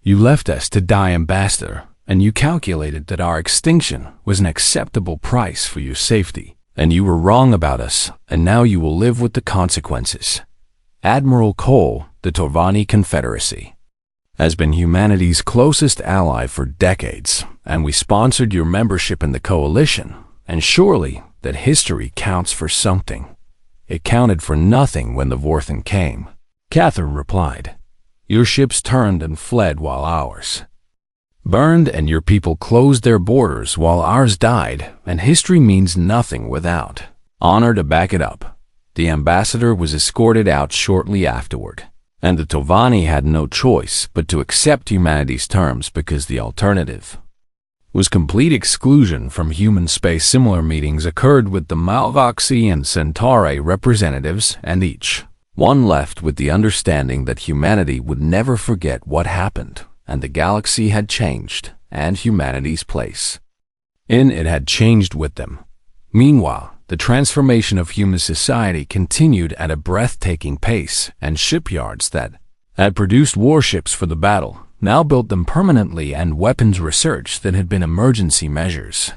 You left us to die, Ambassador, and you calculated that our extinction was an acceptable price for your safety, and you were wrong about us, and now you will live with the consequences. Admiral Cole, the Torvani Confederacy, has been humanity's closest ally for decades, and we sponsored your membership in the coalition, and surely that history counts for something. It counted for nothing when the Vorthan came. Catherine replied, your ships turned and fled while ours burned, and your people closed their borders while ours died, and history means nothing without honor to back it up. The ambassador was escorted out shortly afterward, and the Tovani had no choice but to accept humanity's terms because the alternative was complete exclusion from human space. Similar meetings occurred with the Malvoxi and Centauri representatives, and each one left with the understanding that humanity would never forget what happened, and the galaxy had changed, and humanity's place in it had changed with them. Meanwhile, the transformation of human society continued at a breathtaking pace, and shipyards that had produced warships for the battle now built them permanently, and weapons research that had been emergency measures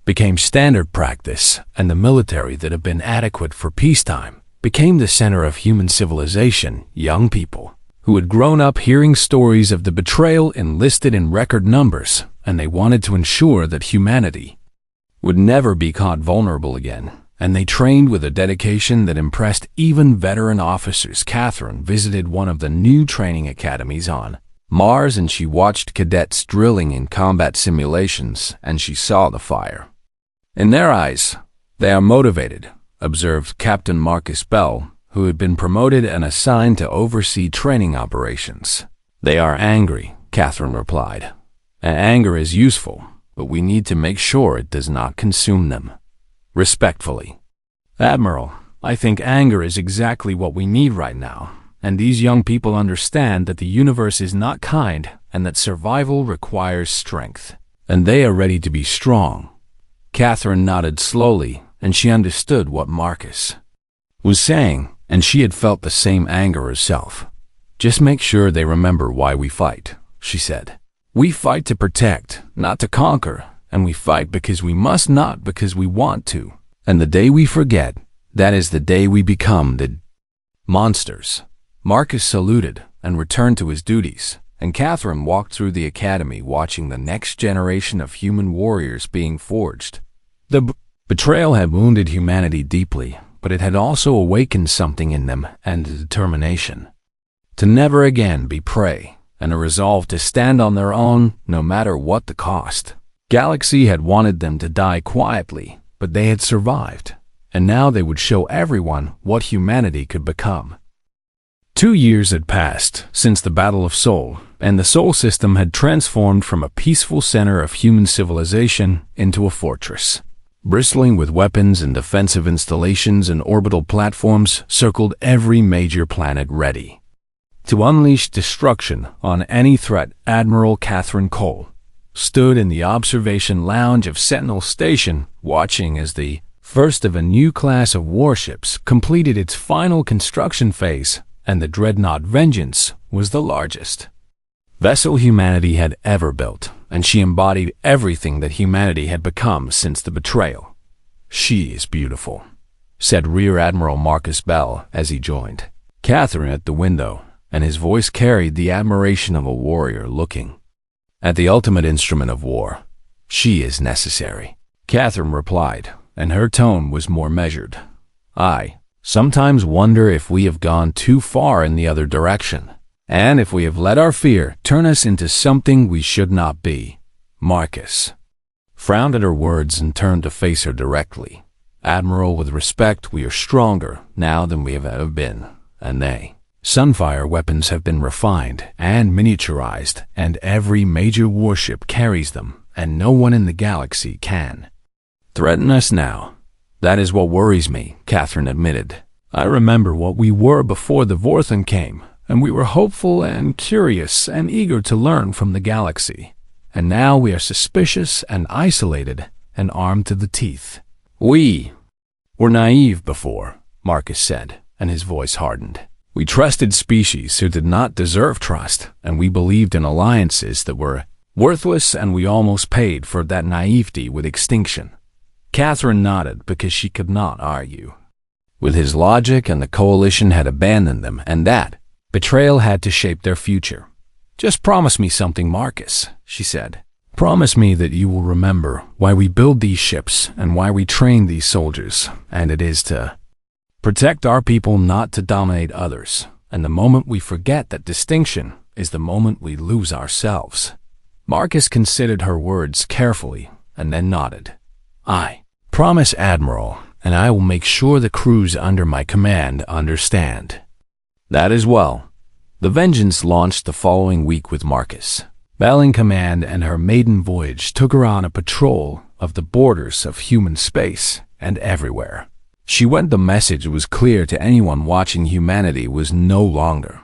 became standard practice, and the military that had been adequate for peacetime became the center of human civilization. Young people who had grown up hearing stories of the betrayal enlisted in record numbers, and they wanted to ensure that humanity would never be caught vulnerable again, and they trained with a dedication that impressed even veteran officers. Catherine visited one of the new training academies on Mars, and she watched cadets drilling in combat simulations, and she saw the fire in their eyes. They are motivated, observed Captain Marcus Bell, who had been promoted and assigned to oversee training operations. They are angry, Catherine replied. And anger is useful, but we need to make sure it does not consume them. Respectfully, Admiral, I think anger is exactly what we need right now, and these young people understand that the universe is not kind and that survival requires strength, and they are ready to be strong. Catherine nodded slowly, and she understood what Marcus was saying, and she had felt the same anger herself. Just make sure they remember why we fight, she said. We fight to protect, not to conquer, and we fight because we must, not because we want to. And the day we forget, that is the day we become the monsters. Marcus saluted and returned to his duties, and Catherine walked through the academy watching the next generation of human warriors being forged. The betrayal had wounded humanity deeply, but it had also awakened something in them, and a determination to never again be prey, and a resolve to stand on their own no matter what the cost. Galaxy had wanted them to die quietly, but they had survived, and now they would show everyone what humanity could become. 2 years had passed since the Battle of Sol, and the Sol system had transformed from a peaceful center of human civilization into a fortress. Bristling with weapons and defensive installations and orbital platforms circled every major planet ready to unleash destruction on any threat. Admiral Catherine Cole stood in the observation lounge of Sentinel Station, watching as the first of a new class of warships completed its final construction phase, and the dreadnought Vengeance was the largest vessel humanity had ever built, and she embodied everything that humanity had become since the betrayal. "She is beautiful," said Rear Admiral Marcus Bell as he joined Catherine at the window, and his voice carried the admiration of a warrior looking at the ultimate instrument of war. "She is necessary," Catherine replied, and her tone was more measured. "I sometimes wonder if we have gone too far in the other direction, and if we have let our fear turn us into something we should not be." Marcus frowned at her words and turned to face her directly. "Admiral, with respect, we are stronger now than we have ever been, and Sunfire weapons have been refined and miniaturized, and every major warship carries them, and no one in the galaxy can threaten us now." "That is what worries me," Catherine admitted. "I remember what we were before the Vorthon came, and we were hopeful and curious and eager to learn from the galaxy. And now we are suspicious and isolated and armed to the teeth." "We were naive before," Marcus said, and his voice hardened. "We trusted species who did not deserve trust, and we believed in alliances that were worthless, and we almost paid for that naivety with extinction." Catherine nodded because she could not argue with his logic, and the Coalition had abandoned them, and that betrayal had to shape their future. "Just promise me something, Marcus," she said. "Promise me that you will remember why we build these ships and why we train these soldiers, and it is to protect our people, not to dominate others. And the moment we forget that distinction is the moment we lose ourselves." Marcus considered her words carefully and then nodded. "I promise, Admiral, and I will make sure the crews under my command understand." That is well. The Vengeance launched the following week with Marcus Bell in command, and her maiden voyage took her on a patrol of the borders of human space, and everywhere she went, the message was clear to anyone watching: humanity was no longer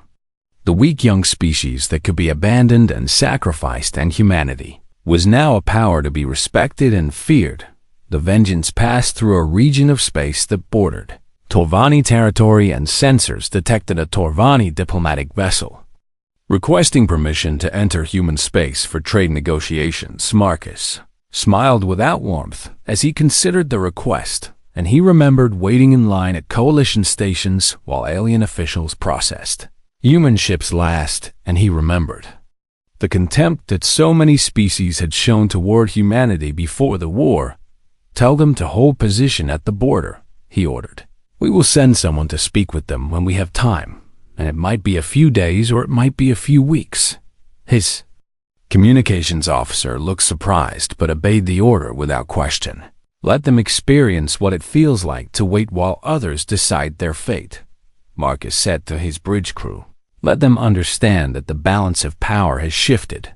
the weak young species that could be abandoned and sacrificed, and humanity was now a power to be respected and feared. The Vengeance passed through a region of space that bordered Torvani territory, and sensors detected a Torvani diplomatic vessel requesting permission to enter human space for trade negotiations. Marcus smiled without warmth as he considered the request, and he remembered waiting in line at Coalition stations while alien officials processed human ships last, and he remembered the contempt that so many species had shown toward humanity before the war. "Tell them to hold position at the border," he ordered. "We will send someone to speak with them when we have time, and it might be a few days or it might be a few weeks." His communications officer looked surprised but obeyed the order without question. "Let them experience what it feels like to wait while others decide their fate," Marcus said to his bridge crew. "Let them understand that the balance of power has shifted."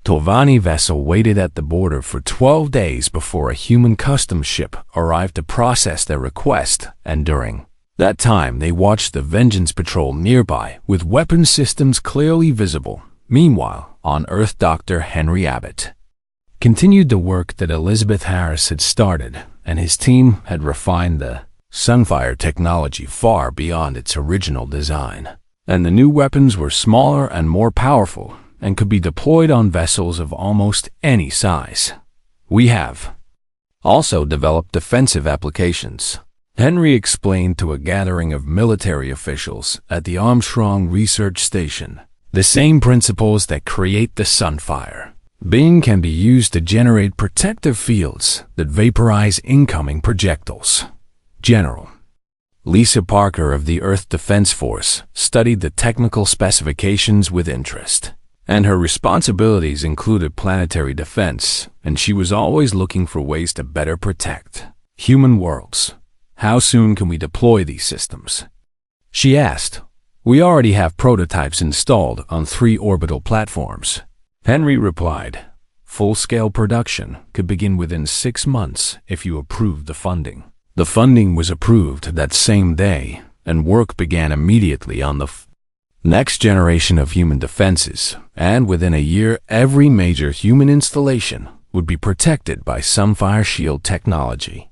Torvani vessel waited at the border for 12 days before a human customs ship arrived to process their request, and during that time they watched the Vengeance patrol nearby with weapon systems clearly visible. Meanwhile, on Earth, Dr. Henry Abbott continued the work that Elizabeth Harris had started, and his team had refined the Sunfire technology far beyond its original design. And the new weapons were smaller and more powerful, and could be deployed on vessels of almost any size. "We have also developed defensive applications," Henry explained to a gathering of military officials at the Armstrong Research Station. "The same principles that create the Sunfire beam can be used to generate protective fields that vaporize incoming projectiles." General Lisa Parker of the Earth Defense Force studied the technical specifications with interest, and her responsibilities included planetary defense, and she was always looking for ways to better protect human worlds. how soon can we deploy these systems? She asked. We already have prototypes installed on 3 orbital platforms. Henry replied, full-scale production could begin within 6 months if you approved the funding. The funding was approved that same day, and work began immediately on the next generation of human defenses, and within a year every major human installation would be protected by Sunfire Shield technology.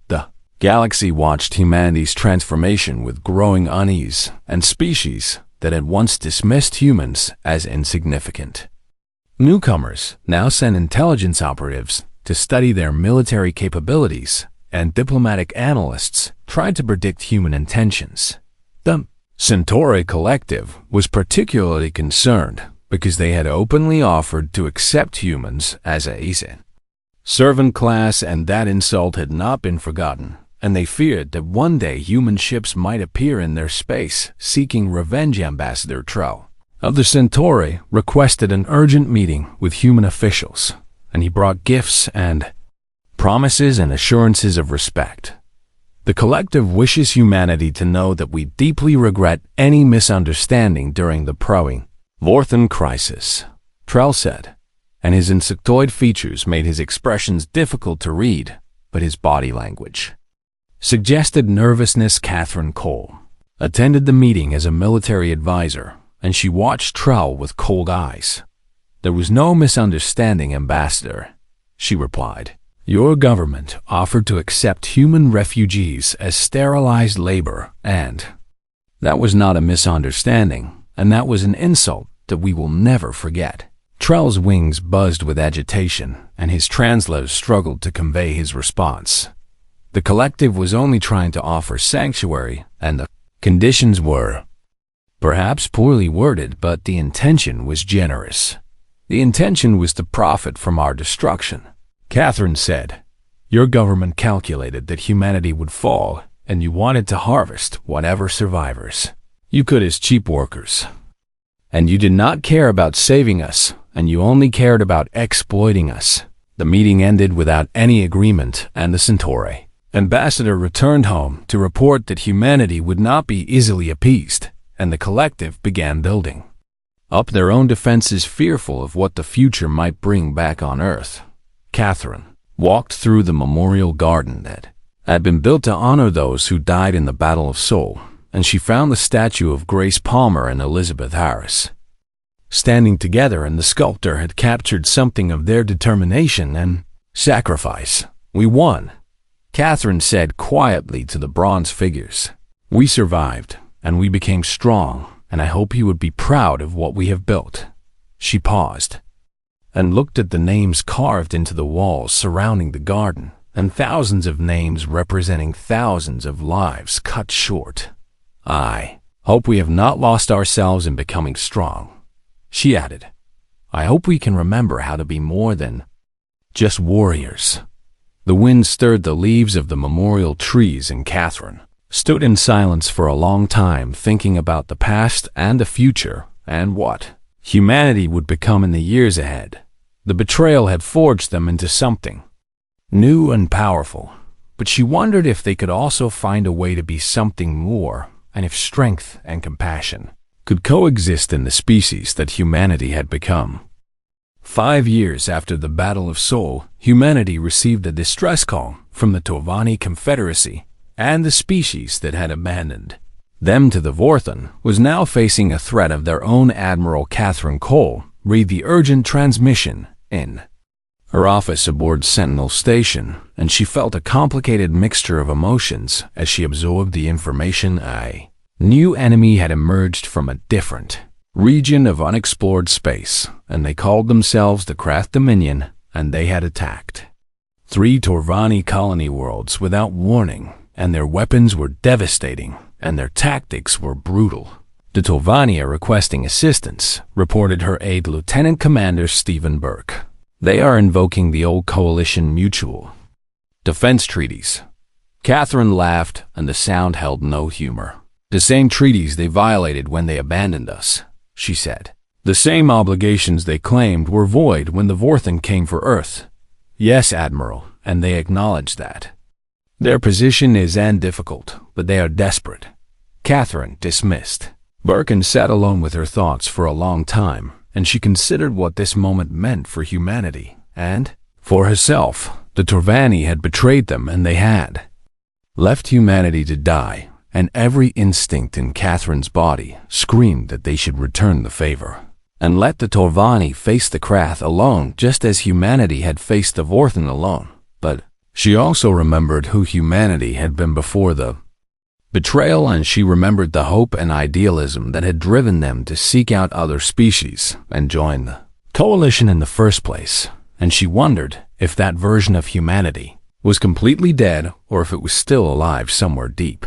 The galaxy watched humanity's transformation with growing unease, and species that had once dismissed humans as insignificant. Newcomers now sent intelligence operatives to study their military capabilities, and diplomatic analysts tried to predict human intentions. The Centauri Collective was particularly concerned because they had openly offered to accept humans as a servant class, and that insult had not been forgotten, and they feared that one day human ships might appear in their space seeking revenge. Ambassador Trell of the Centauri requested an urgent meeting with human officials, and he brought gifts and promises and assurances of respect. The collective wishes humanity to know that we deeply regret any misunderstanding during the Vorthan crisis, Trell said, and his insectoid features made his expressions difficult to read, but his body language suggested nervousness. Catherine Cole attended the meeting as a military advisor, and she watched Trell with cold eyes. There was no misunderstanding, Ambassador, she replied. Your government offered to accept human refugees as sterilized labor, and that was not a misunderstanding, and that was an insult that we will never forget. Trell's wings buzzed with agitation, and his translator struggled to convey his response. The collective was only trying to offer sanctuary, and the conditions were perhaps poorly worded, but the intention was generous. The intention was to profit from our destruction. Catherine said, your government calculated that humanity would fall, and you wanted to harvest whatever survivors you could as cheap workers. And you did not care about saving us, and you only cared about exploiting us. The meeting ended without any agreement, and the Centauri ambassador returned home to report that humanity would not be easily appeased, and the collective began building up their own defenses, fearful of what the future might bring back on Earth. Catherine walked through the memorial garden that had been built to honor those who died in the Battle of Seoul, and she found the statue of Grace Palmer and Elizabeth Harris standing together, and the sculptor had captured something of their determination and sacrifice. We won, Catherine said quietly to the bronze figures. We survived, and we became strong, and I hope you would be proud of what we have built. She paused and looked at the names carved into the walls surrounding the garden, and thousands of names representing thousands of lives cut short. I hope we have not lost ourselves in becoming strong, she added. I hope we can remember how to be more than just warriors. The wind stirred the leaves of the memorial trees, and Catherine stood in silence for a long time, thinking about the past and the future and what humanity would become in the years ahead. The betrayal had forged them into something new and powerful, but she wondered if they could also find a way to be something more, and if strength and compassion could coexist in the species that humanity had become. 5 years after the Battle of Seoul, humanity received a distress call from the Tovani Confederacy, and the species that had abandoned them to the Vorthan was now facing a threat of their own. Admiral Catherine Cole read the urgent transmission in her office aboard Sentinel Station, and she felt a complicated mixture of emotions as she absorbed the information. A new enemy had emerged from a different region of unexplored space, and they called themselves the Krath Dominion, and they had attacked 3 Torvani colony worlds without warning, and their weapons were devastating, and their tactics were brutal. The Tovani are requesting assistance, reported her aide Lieutenant Commander Stephen Burke. They are invoking the old coalition mutual defense treaties. Catherine laughed, and the sound held no humor. The same treaties they violated when they abandoned us, she said. The same obligations they claimed were void when the Vorthan came for Earth. Yes, Admiral, and they acknowledged that. Their position is difficult, but they are desperate. Catherine dismissed. Birkin sat alone with her thoughts for a long time, and she considered what this moment meant for humanity, and, for herself. The Torvani had betrayed them, and they had left humanity to die, and every instinct in Catherine's body screamed that they should return the favor and let the Torvani face the Krath alone, just as humanity had faced the Vorthan alone. But she also remembered who humanity had been before the betrayal, and she remembered the hope and idealism that had driven them to seek out other species and join the coalition in the first place. And she wondered if that version of humanity was completely dead or if it was still alive somewhere deep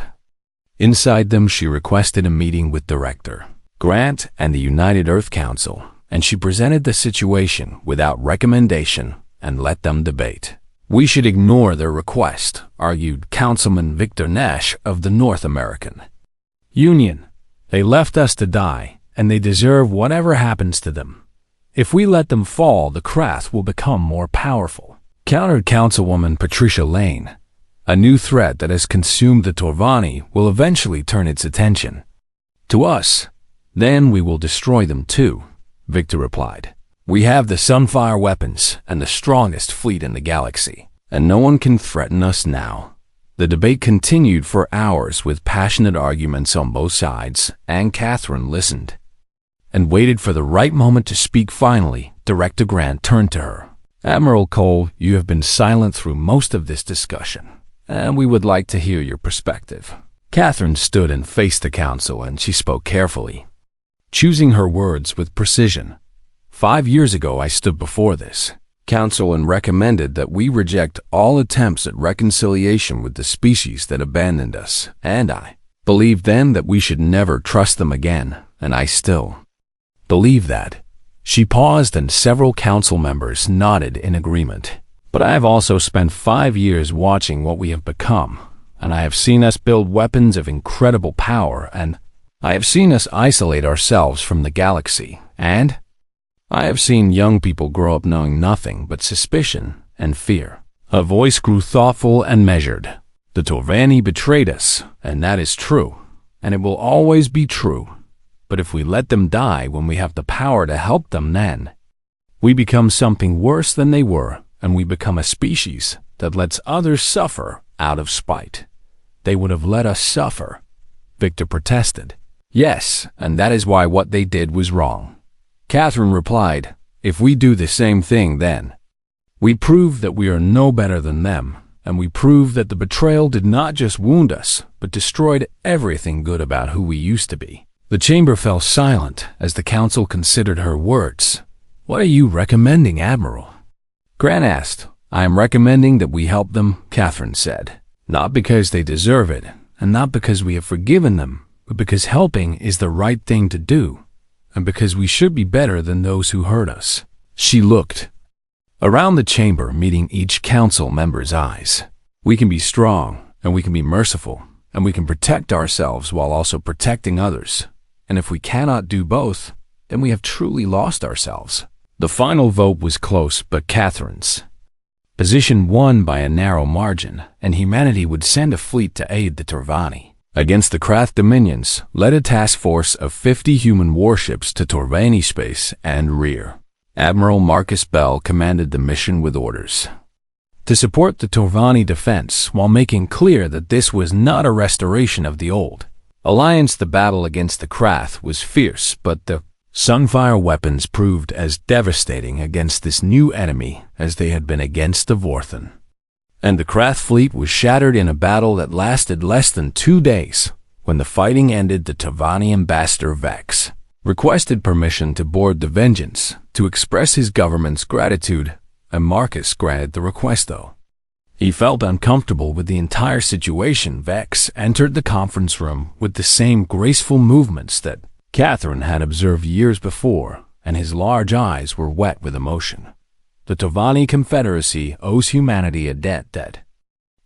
inside them. She requested a meeting with Director Grant and the United Earth Council, and she presented the situation without recommendation and let them debate. We should ignore their request, argued Councilman Victor Nash of the North American Union. They left us to die, and they deserve whatever happens to them. If we let them fall, the Krath will become more powerful, countered Councilwoman Patricia Lane. A new threat that has consumed the Torvani will eventually turn its attention to us. Then we will destroy them too, Victor replied. We have the Sunfire weapons and the strongest fleet in the galaxy, and no one can threaten us now. The debate continued for hours with passionate arguments on both sides, and Catherine listened and waited for the right moment to speak. Finally, Director Grant turned to her. Admiral Cole, you have been silent through most of this discussion, and we would like to hear your perspective. Catherine stood and faced the council, and she spoke carefully, choosing her words with precision. 5 years ago, I stood before this council and recommended that we reject all attempts at reconciliation with the species that abandoned us, and I believed then that we should never trust them again, and I still believe that. She paused, and several council members nodded in agreement. But I have also spent 5 years watching what we have become, and I have seen us build weapons of incredible power, and I have seen us isolate ourselves from the galaxy, and I have seen young people grow up knowing nothing but suspicion and fear. Her voice grew thoughtful and measured. The Torvani betrayed us, and that is true, and it will always be true. But if we let them die when we have the power to help them, then we become something worse than they were, and we become a species that lets others suffer out of spite. They would have let us suffer, Victor protested. Yes, and that is why what they did was wrong. Catherine replied, if we do the same thing, then we prove that we are no better than them, and we prove that the betrayal did not just wound us, but destroyed everything good about who we used to be. The chamber fell silent as the council considered her words. What are you recommending, Admiral? Grant asked. I am recommending that we help them, Catherine said. Not because they deserve it, and not because we have forgiven them, but because helping is the right thing to do, and because we should be better than those who hurt us. She looked around the chamber, meeting each council member's eyes. We can be strong, and we can be merciful, and we can protect ourselves while also protecting others. And if we cannot do both, then we have truly lost ourselves. The final vote was close, but Catherine's position won by a narrow margin, and humanity would send a fleet to aid the Torvani against the Krath Dominions, led a task force of 50 human warships to Torvani space and rear. Admiral Marcus Bell commanded the mission with orders to support the Torvani defense while making clear that this was not a restoration of the old alliance. The battle against the Krath was fierce, but the Sunfire weapons proved as devastating against this new enemy as they had been against the Vorthan. And the Krath fleet was shattered in a battle that lasted less than 2 days. When the fighting ended, the Torvani ambassador Vex requested permission to board the Vengeance to express his government's gratitude, and Marcus granted the request though. He felt uncomfortable with the entire situation. Vex entered the conference room with the same graceful movements that Catherine had observed years before, and his large eyes were wet with emotion. The Torvani Confederacy owes humanity a debt that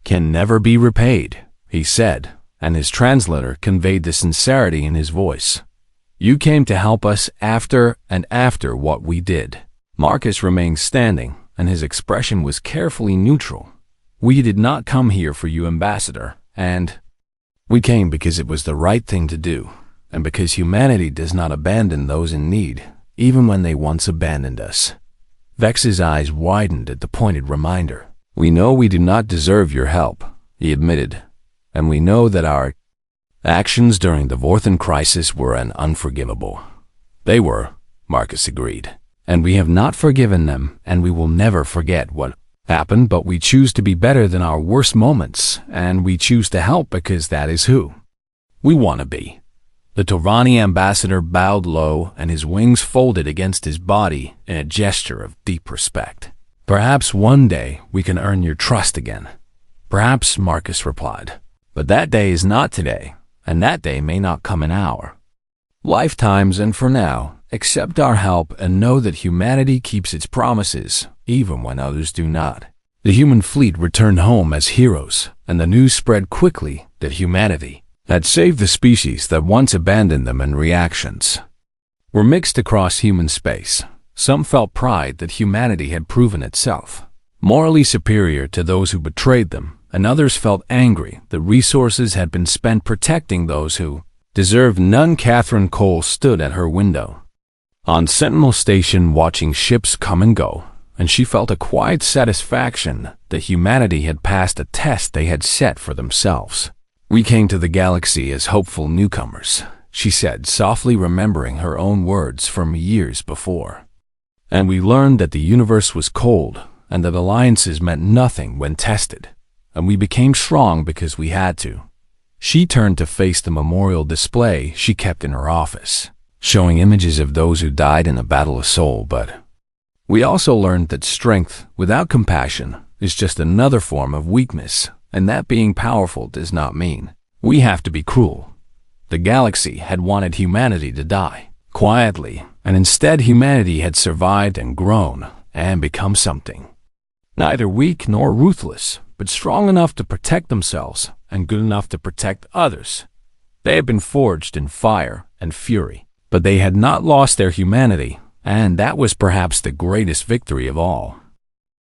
can never be repaid, he said, and his translator conveyed the sincerity in his voice. You came to help us after what we did. Marcus remained standing, and his expression was carefully neutral. We did not come here for you, Ambassador, and we came because it was the right thing to do, and because humanity does not abandon those in need, even when they once abandoned us." Vex's eyes widened at the pointed reminder. "We know we do not deserve your help," he admitted, "and we know that our actions during the Vorthan crisis were unforgivable." "They were," Marcus agreed, "and we have not forgiven them, and we will never forget what happened, but we choose to be better than our worst moments, and we choose to help because that is who we want to be." The Torvani ambassador bowed low, and his wings folded against his body in a gesture of deep respect. "Perhaps one day we can earn your trust again." "Perhaps," Marcus replied, "but that day is not today, and that day may not come in our lifetimes, and for now, accept our help and know that humanity keeps its promises, even when others do not." The human fleet returned home as heroes, and the news spread quickly that humanity had saved the species that once abandoned them, and reactions were mixed across human space. Some felt pride that humanity had proven itself morally superior to those who betrayed them, and others felt angry that resources had been spent protecting those who deserved none. Catherine Cole stood at her window on Sentinel Station watching ships come and go, and she felt a quiet satisfaction that humanity had passed a test they had set for themselves. "We came to the galaxy as hopeful newcomers," she said, softly remembering her own words from years before. "And we learned that the universe was cold, and that alliances meant nothing when tested, and we became strong because we had to." She turned to face the memorial display she kept in her office, showing images of those who died in a battle of soul. "But we also learned that strength without compassion is just another form of weakness, and that being powerful does not mean we have to be cruel." The galaxy had wanted humanity to die quietly, and instead humanity had survived and grown and become something neither weak nor ruthless, but strong enough to protect themselves and good enough to protect others. They had been forged in fire and fury, but they had not lost their humanity, and that was perhaps the greatest victory of all.